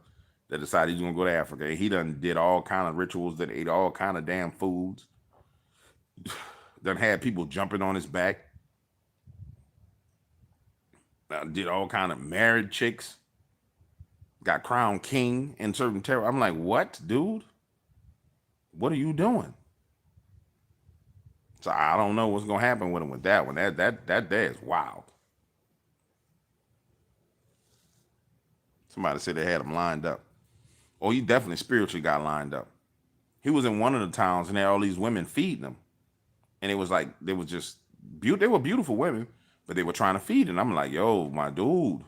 that decided he's gonna go to Africa. And he did all kind of rituals, that ate all kind of damn foods. Done had people jumping on his back. Did all kind of married chicks. Got crowned king in certain territory. I'm like, what, dude? What are you doing? So I don't know what's gonna happen with him with that one. That there is wild. Somebody said they had him lined up. Oh, he definitely spiritually got lined up. He was in one of the towns and there all these women feeding him. And it was like, they were beautiful women, but they were trying to feed him. I'm like, yo, my dude.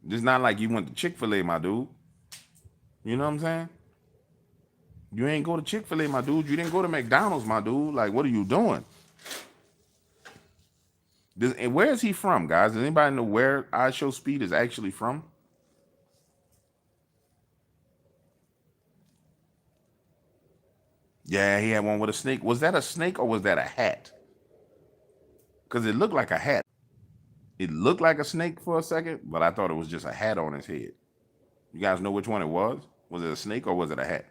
It's not like you went to Chick-fil-A, my dude. You know what I'm saying? You ain't go to Chick-fil-A, my dude. You didn't go to McDonald's, my dude. Like, what are you doing? And where is he from, guys? Does anybody know where IShowSpeed is actually from? Yeah, he had one with a snake. Was that a snake or was that a hat? Because it looked like a hat. It looked like a snake for a second, but I thought it was just a hat on his head. You guys know which one it was? Was it a snake or was it a hat?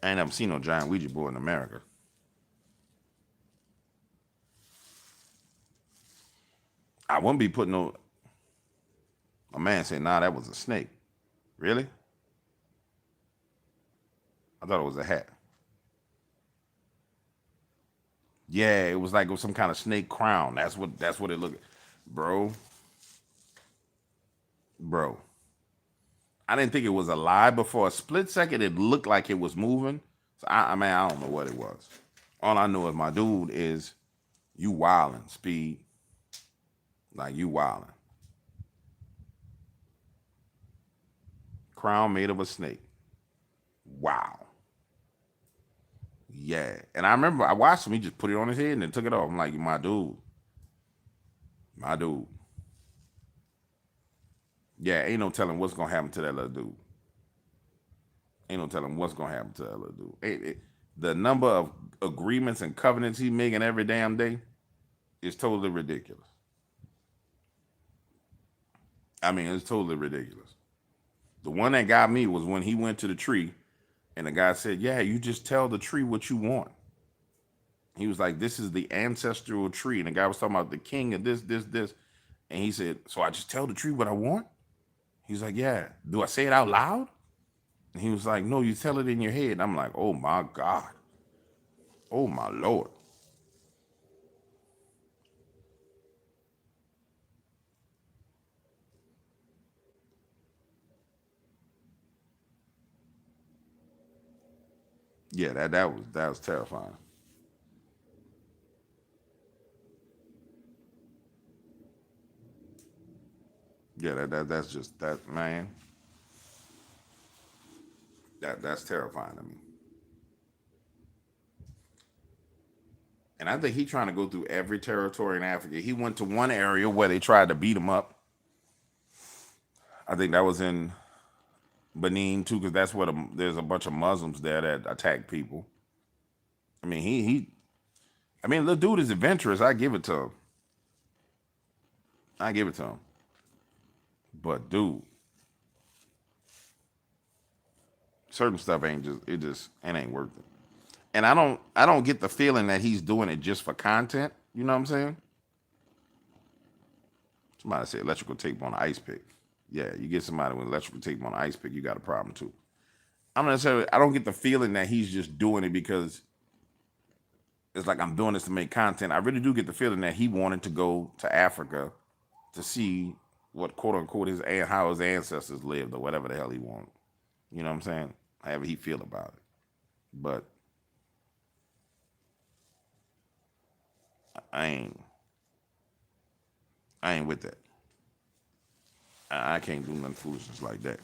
I ain't never seen no giant Ouija board in America. I wouldn't be putting no. A man said, "Nah, that was a snake." Really? I thought it was a hat. Yeah, it was like it was some kind of snake crown. That's what it looked. Bro, bro. I didn't think it was alive, but for a split second it looked like it was moving. So I mean, I don't know what it was. All I know is my dude is you wildin', speed. Like you wildin'. Crown made of a snake. Wow. Yeah. And I remember I watched him, he just put it on his head and then took it off. I'm like, my dude. My dude. Yeah, ain't no telling what's gonna happen to that little dude. Ain't no telling what's gonna happen to that little dude. The number of agreements and covenants he's making every damn day is totally ridiculous. I mean, it's totally ridiculous. The one that got me was when he went to the tree and the guy said, "Yeah, you just tell the tree what you want." He was like, "This is the ancestral tree." And the guy was talking about the king of this. And he said, "So I just tell the tree what I want?" He's like, "Yeah. Do I say it out loud?" And he was like, "No, you tell it in your head." And I'm like, "Oh my God. Oh my Lord." Yeah, that was terrifying. Yeah, that's just that man. That's terrifying to me. And I think he's trying to go through every territory in Africa. He went to one area where they tried to beat him up. I think that was in Benin too, because that's where there's a bunch of Muslims there that attack people. I mean, I mean, the dude is adventurous. I give it to him. I give it to him. But dude, certain stuff ain't just it ain't worth it. And I don't get the feeling that he's doing it just for content. You know what I'm saying? Somebody said electrical tape on an ice pick. Yeah, you get somebody with electrical tape on an ice pick, you got a problem too. I'm not necessarily. I don't get the feeling that he's just doing it because it's like I'm doing this to make content. I really do get the feeling that he wanted to go to Africa to see what quote unquote how his ancestors lived or whatever the hell he wanted. You know what I'm saying? However he feel about it. But I ain't I ain't with that. I can't do nothing foolishness like that.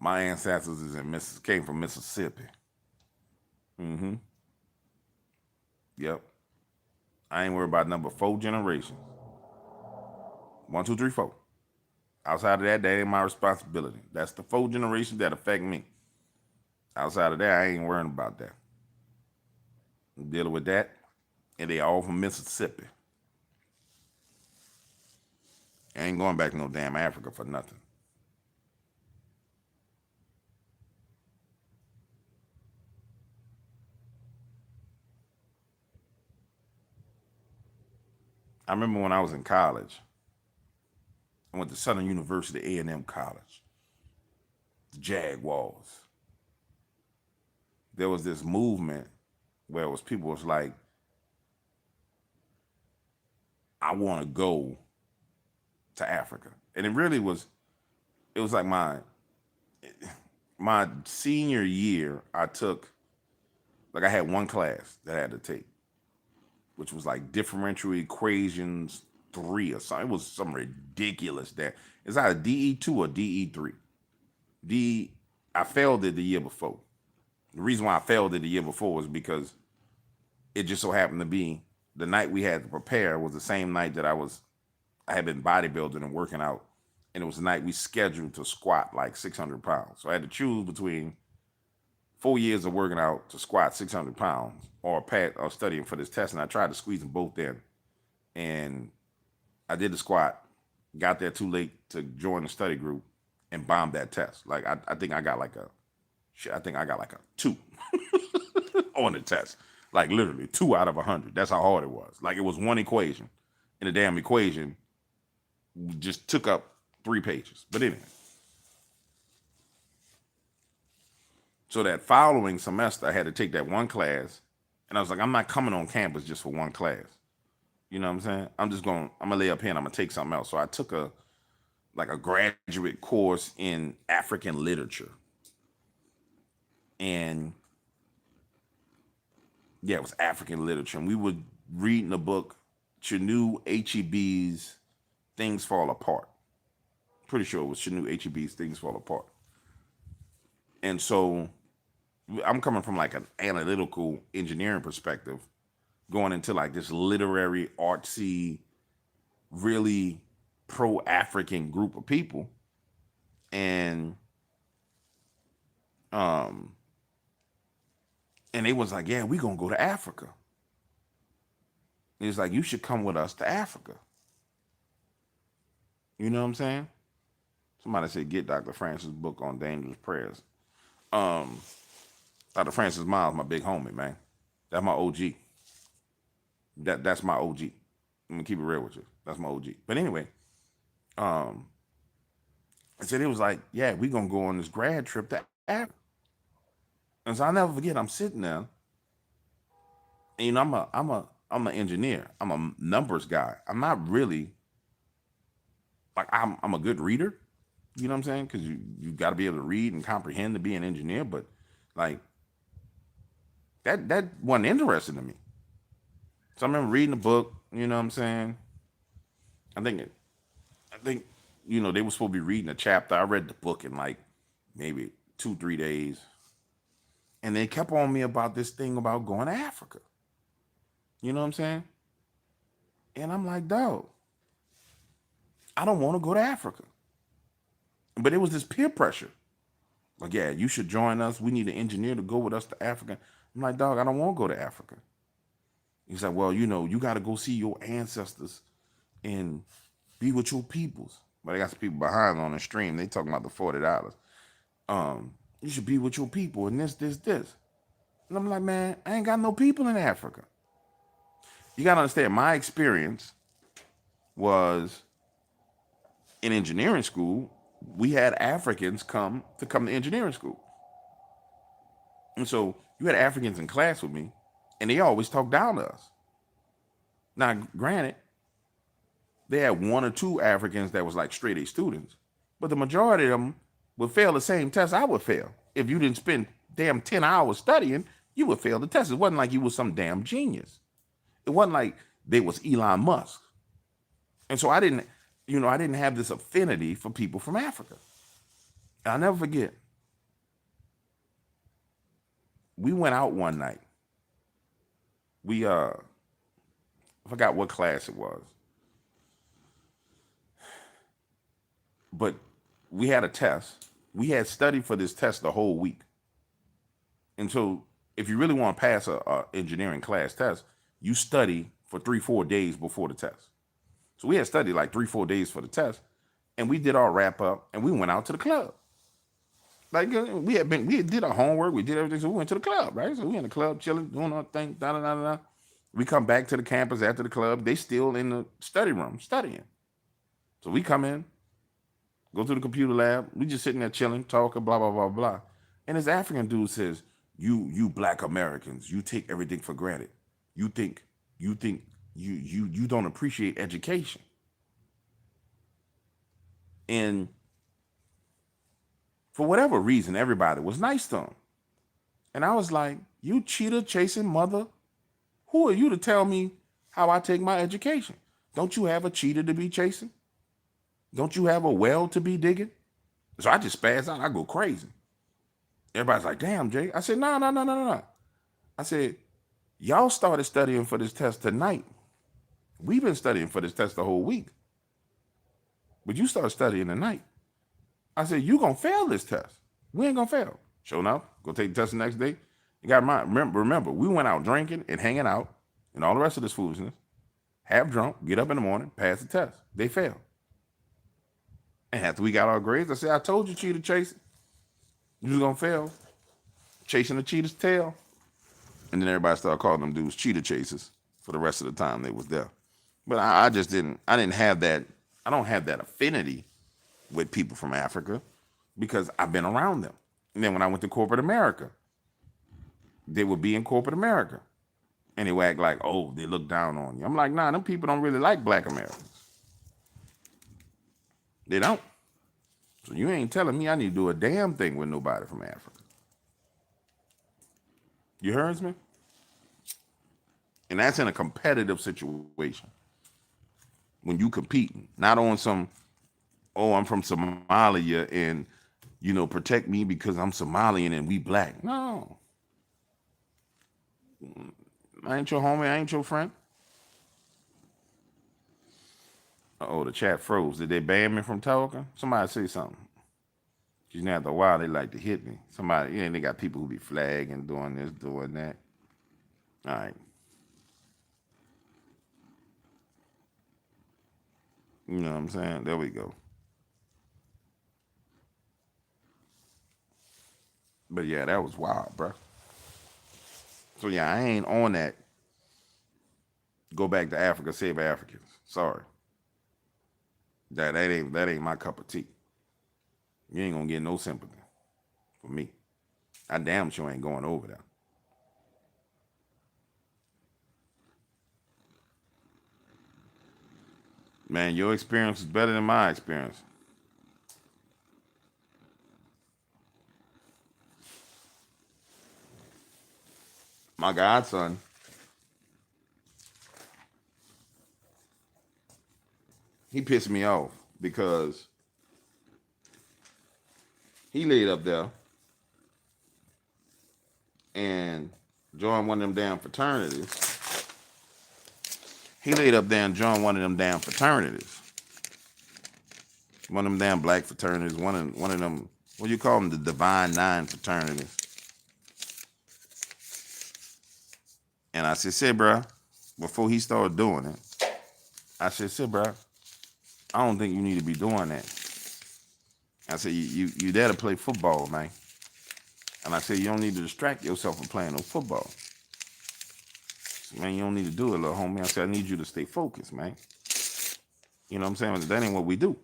My ancestors came from Mississippi. Mm-hmm. Yep. I ain't worried about number 4 generations. One, two, three, four. Outside of that, that ain't my responsibility. That's the 4 generations that affect me. Outside of that, I ain't worrying about that. I'm dealing with that, and they all from Mississippi. I ain't going back to no damn Africa for nothing. I remember when I was in college, I went to Southern University A&M College, the Jaguars. There was this movement where it was people was like, I want to go to Africa. And it really was, it was like my, my senior year, I took, like, I had one class that I had to take, which was like differential equations 3 or something. It was something ridiculous that it's either DE2 or DE3. D I failed it the year before. The reason why I failed it the year before was because it just so happened to be the night we had to prepare was the same night that I had been bodybuilding and working out, and it was the night we scheduled to squat like 600 pounds. So I had to choose between 4 years of working out to squat 600 pounds or studying for this test, and I tried to squeeze them both in, and I did the squat, got there too late to join the study group, and bombed that test. Like I think I got like a 2 on the test. Like literally 2 out of 100. That's how hard it was. Like it was one equation, and the damn equation just took up 3 pages. But anyway, so that following semester, I had to take that one class, and I was like, I'm not coming on campus just for one class. You know what I'm saying? I'm gonna lay up here and I'm gonna take something else. So I took a graduate course in African literature. And yeah, it was African literature. And we were reading the book Chinua Achebe's Things Fall Apart. Pretty sure it was Chinua Achebe's Things Fall Apart. And so I'm coming from like an analytical engineering perspective, going into like this literary, artsy, really pro-African group of people. And and they was like, yeah, we gonna go to Africa. He was like, you should come with us to Africa. You know what I'm saying? Somebody said, get Dr. Francis' book on dangerous prayers. Dr. Francis Miles, my big homie, man. That's my OG. That's my OG. I'm gonna keep it real with you. That's my OG. But anyway, I said it was like, yeah, we gonna go on this grad trip to Africa. And so I'll never forget, I'm sitting there, and you know, I'm an engineer. I'm a numbers guy. I'm not really like I'm a good reader. You know what I'm saying? Because you got to be able to read and comprehend to be an engineer. But like that wasn't interesting to me. So I remember reading the book. You know what I'm saying? I think they were supposed to be reading a chapter. I read the book in like maybe 2-3 days, and they kept on me about this thing about going to Africa. You know what I'm saying? And I'm like, dog, I don't want to go to Africa. But it was this peer pressure. Like, yeah, you should join us. We need an engineer to go with us to Africa. I'm like, dog, I don't want to go to Africa. He's like, well, you got to go see your ancestors and be with your peoples. But I got some people behind on the stream. They talking about the $40. You should be with your people and this. And I'm like, man, I ain't got no people in Africa. You got to understand, my experience was in engineering school. We had Africans come to engineering school. And so you had Africans in class with me, and they always talked down to us. Now, granted, they had 1 or 2 Africans that was like straight A students, but the majority of them would fail the same test I would fail. If you didn't spend damn 10 hours studying, you would fail the test. It wasn't like you was some damn genius. It wasn't like they was Elon Musk. And so I didn't have this affinity for people from Africa. And I'll never forget, we went out one night. I forgot what class it was. But we had a test. We had studied for this test the whole week. And so if you really want to pass a engineering class test, you study for 3-4 days before the test. So we had studied like 3-4 days for the test, and we did our wrap up, and we went out to the club. Like we did our homework, we did everything, so we went to the club, right? So we in the club chilling, doing our thing, da da da da. We come back to the campus after the club. They still in the study room studying. So we come in, go to the computer lab. We just sitting there chilling, talking, blah blah blah blah. And this African dude says, "You Black Americans, you take everything for granted. You think you don't appreciate education." And For whatever reason, everybody was nice to him. And I was like, you cheetah chasing mother, who are you to tell me how I take my education? Don't you have a cheetah to be chasing? Don't you have a well to be digging? So I just spaz out. I go crazy. Everybody's like, damn, Jay. I said, no, no, no, no, no, no. I said, y'all started studying for this test tonight. We've been studying for this test the whole week. But you started studying tonight. I said, you going to fail this test. We ain't going to fail. Sure enough, go take the test the next day. You got to remember, we went out drinking and hanging out and all the rest of this foolishness. Half drunk, get up in the morning, pass the test. They failed. And after we got our grades, I said, I told you, cheetah chasing. You was going to fail. Chasing the cheetah's tail. And then everybody started calling them dudes cheetah chasers for the rest of the time they was there. But I didn't have that. I don't have that affinity with people from Africa because I've been around them. And then when I went to corporate America, they would be in corporate America. And they would act like, oh, they look down on you. I'm like, nah, them people don't really like black Americans. They don't. So you ain't telling me I need to do a damn thing with nobody from Africa. You heard me? And that's in a competitive situation. When you competing, not on some, oh, I'm from Somalia and, protect me because I'm Somalian and we black. No. I ain't your homie. I ain't your friend. Oh, the chat froze. Did they ban me from talking? Somebody say something. Because after a while, they like to hit me. Somebody, they got people who be flagging, doing this, doing that. All right. You know what I'm saying? There we go. But yeah, that was wild, bro. So yeah, I ain't on that. Go back to Africa, save Africans. Sorry. That ain't my cup of tea. You ain't gonna get no sympathy for me. I damn sure ain't going over there. Man, your experience is better than my experience. My godson, he pissed me off because he laid up there and joined one of them damn fraternities. He laid up there and joined one of them damn fraternities. One of them damn black fraternities. One of them, what do you call them? The Divine Nine fraternities. And I said, bro, before he started doing it, I said, bro, I don't think you need to be doing that. I said, you there to play football, man. And I said, you don't need to distract yourself from playing no football. Man, you don't need to do it, little homie. I said, I need you to stay focused, man. You know what I'm saying? That ain't what we do.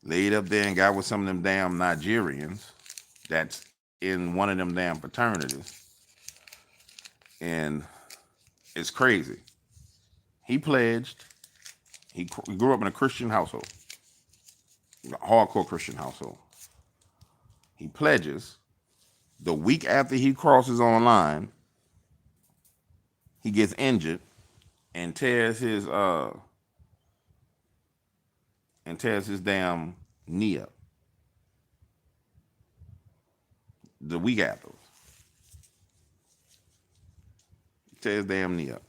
Laid up there and got with some of them damn Nigerians that's in one of them damn fraternities. And it's crazy. He pledged. He grew up in a Christian household. A hardcore Christian household. He pledges. The week after he crosses online, he gets injured and tears his damn knee up. The week after. Tear his damn knee up.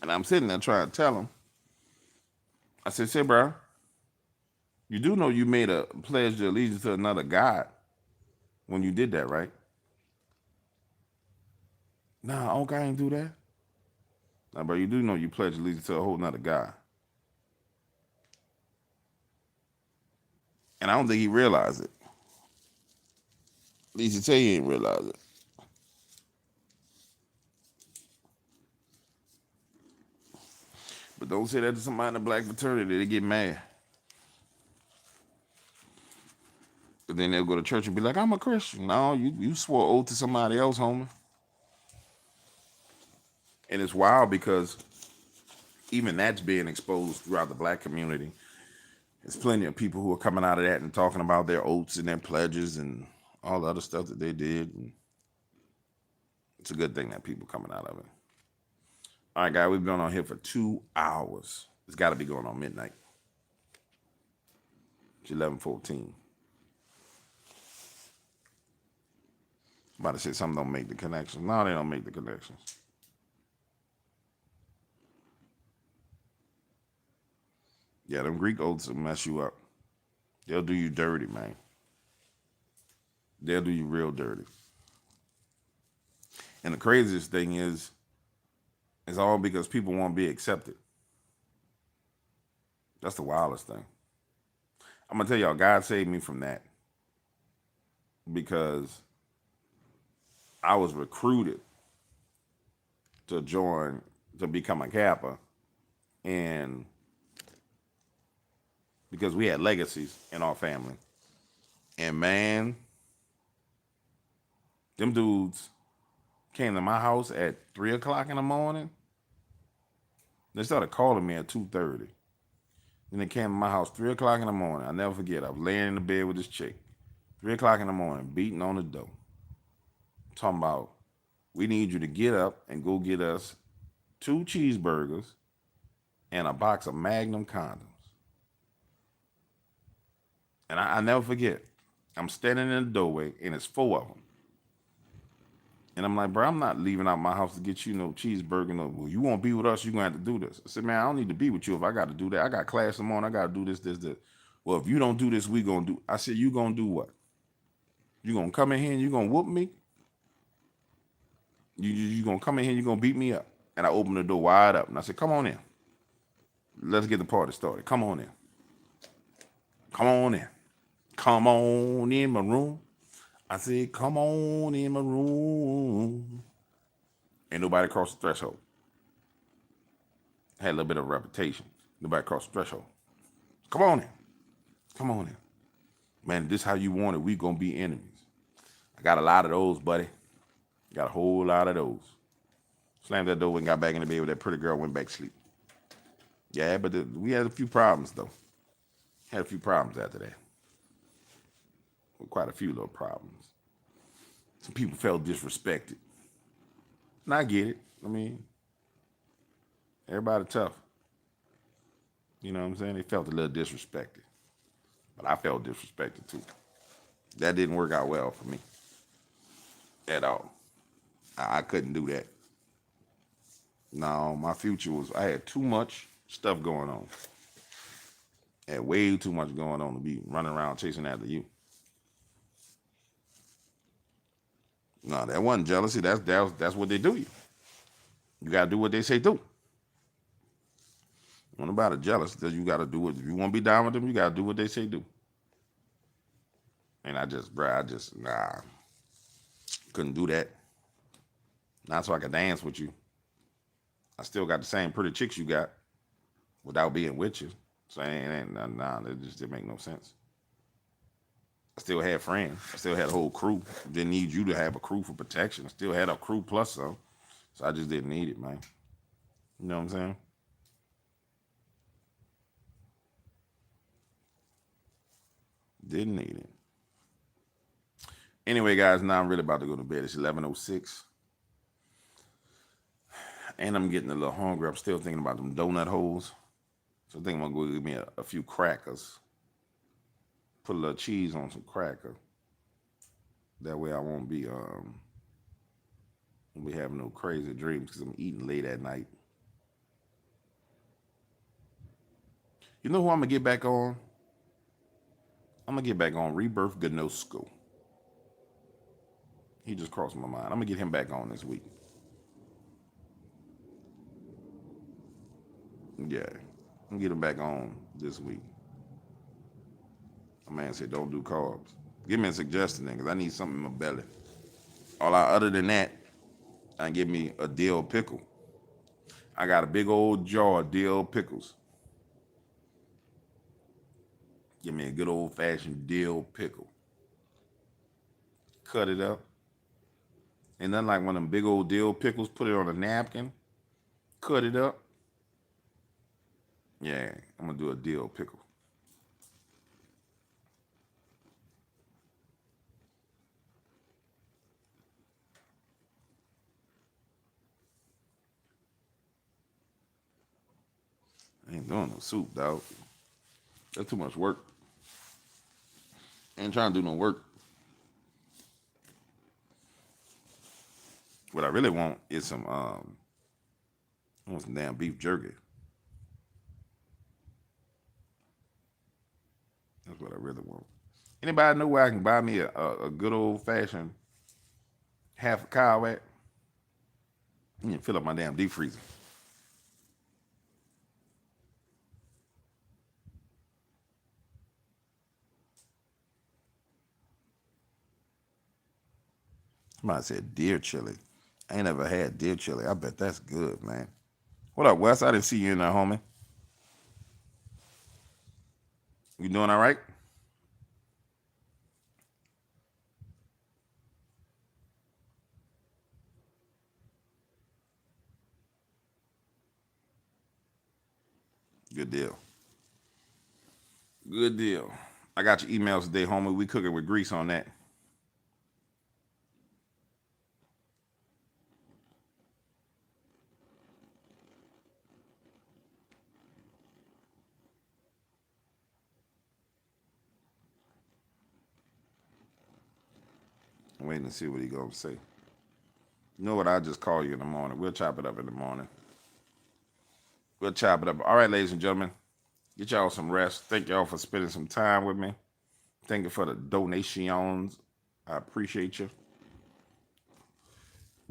And I'm sitting there trying to tell him. I said, bro, you do know you made a pledge of allegiance to another God when you did that, right? Nah, Uncle, I ain't do that. Nah, bro, you do know you pledged allegiance to a whole nother God. And I don't think he realized it. At least he tell you he didn't realize it. But don't say that to somebody in the black fraternity, they get mad. But then they'll go to church and be like, I'm a Christian. No, you swore oath to somebody else, homie. And it's wild because even that's being exposed throughout the black community. There's plenty of people who are coming out of that and talking about their oaths and their pledges and all the other stuff that they did. And it's a good thing that people coming out of it. All right, guys, we've been on here for 2 hours. It's got to be going on midnight. It's 11:14. About to say something don't make the connections. No, they don't make the connections. Yeah, them Greek oaths will mess you up. They'll do you dirty, man. They'll do you real dirty. And the craziest thing is, it's all because people won't be accepted. That's the wildest thing. I'm going to tell y'all, God saved me from that. Because I was recruited to join, to become a Kappa. And because we had legacies in our family. And man, them dudes came to my house at 3 o'clock in the morning. They started calling me at 2:30. Then they came to my house 3 o'clock in the morning. I'll never forget. I was laying in the bed with this chick. 3 o'clock in the morning, beating on the door. Talking about, we need you to get up and go get us 2 cheeseburgers and a box of Magnum condoms. And I never forget. I'm standing in the doorway, and it's 4 of them. And I'm like, bro, I'm not leaving out my house to get you no cheeseburger. No, well, you won't be with us, you're going to have to do this. I said, man, I don't need to be with you if I got to do that. I got class in the morning. I got to do this. Well, if you don't do this, we going to do. I said, you going to do what? You going to come in here and you going to whoop me? You going to come in here and you going to beat me up? And I opened the door wide up. And I said, come on in. Let's get the party started. Come on in. Come on in. Come on in my room. I said, come on in my room. Ain't nobody crossed the threshold. Had a little bit of reputation. Nobody crossed the threshold. Come on in. Come on in. Man, this how you want it. We gonna be enemies. I got a lot of those, buddy. Got a whole lot of those. Slammed that door and got back in the bed with that pretty girl, went back to sleep. Yeah, but we had a few problems, though. Had a few problems after that. Quite a few little problems. Some people felt disrespected. And I get it. I mean, everybody tough. You know what I'm saying? They felt a little disrespected. But I felt disrespected too. That didn't work out well for me. At all. I couldn't do that. No, my future was, I had too much stuff going on. I had way too much going on to be running around chasing after you. No, that wasn't jealousy. That's what they do you. You gotta do what they say do. When about it jealous, that you gotta do it. If you want to be down with them, you gotta do what they say do. And I just couldn't do that. Not so I could dance with you. I still got the same pretty chicks you got without being with you. So that just didn't make no sense. I still had friends. I still had a whole crew. Didn't need you to have a crew for protection. I still had a crew plus some. So I just didn't need it, man. You know what I'm saying? Didn't need it. Anyway, guys, now I'm really about to go to bed. It's 11:06. And I'm getting a little hungry. I'm still thinking about them donut holes. So I think I'm going to go get me a few crackers. Put a little cheese on some cracker. That way I won't be having no crazy dreams because I'm eating late at night. You know who I'm going to get back on? I'm going to get back on Rebirth Gnosko. He just crossed my mind. I'm going to get him back on this week. Yeah. I'm going to get him back on this week. My man said, don't do carbs. Give me a suggestion then, because I need something in my belly. Other than that, I give me a dill pickle. I got a big old jar of dill pickles. Give me a good old-fashioned dill pickle. Cut it up. And then like one of them big old dill pickles, put it on a napkin, cut it up, Yeah, I'm gonna do a dill pickle. I ain't doing no soup, dog. That's too much work. I ain't trying to do no work. What I really want is some I want some damn beef jerky. That's what I really want. Anybody know where I can buy me a good old fashioned half a cow at? I need to fill up my damn deep freezer. Somebody said deer chili. I ain't never had deer chili. I bet that's good, man. What up, Wes? I didn't see you in there, homie. You doing all right? Good deal. Good deal. I got your emails today, homie. We cooking with grease on that. I'm waiting to see what he gonna say. You know what? I'll just call you in the morning. We'll chop it up in the morning. We'll chop it up. All right, ladies and gentlemen. Get y'all some rest. Thank y'all for spending some time with me. Thank you for the donations. I appreciate you.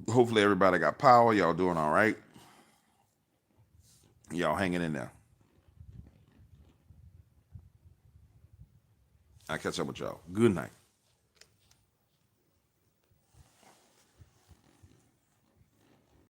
Hopefully everybody got power. Y'all doing all right. Y'all hanging in there. I'll catch up with y'all. Good night.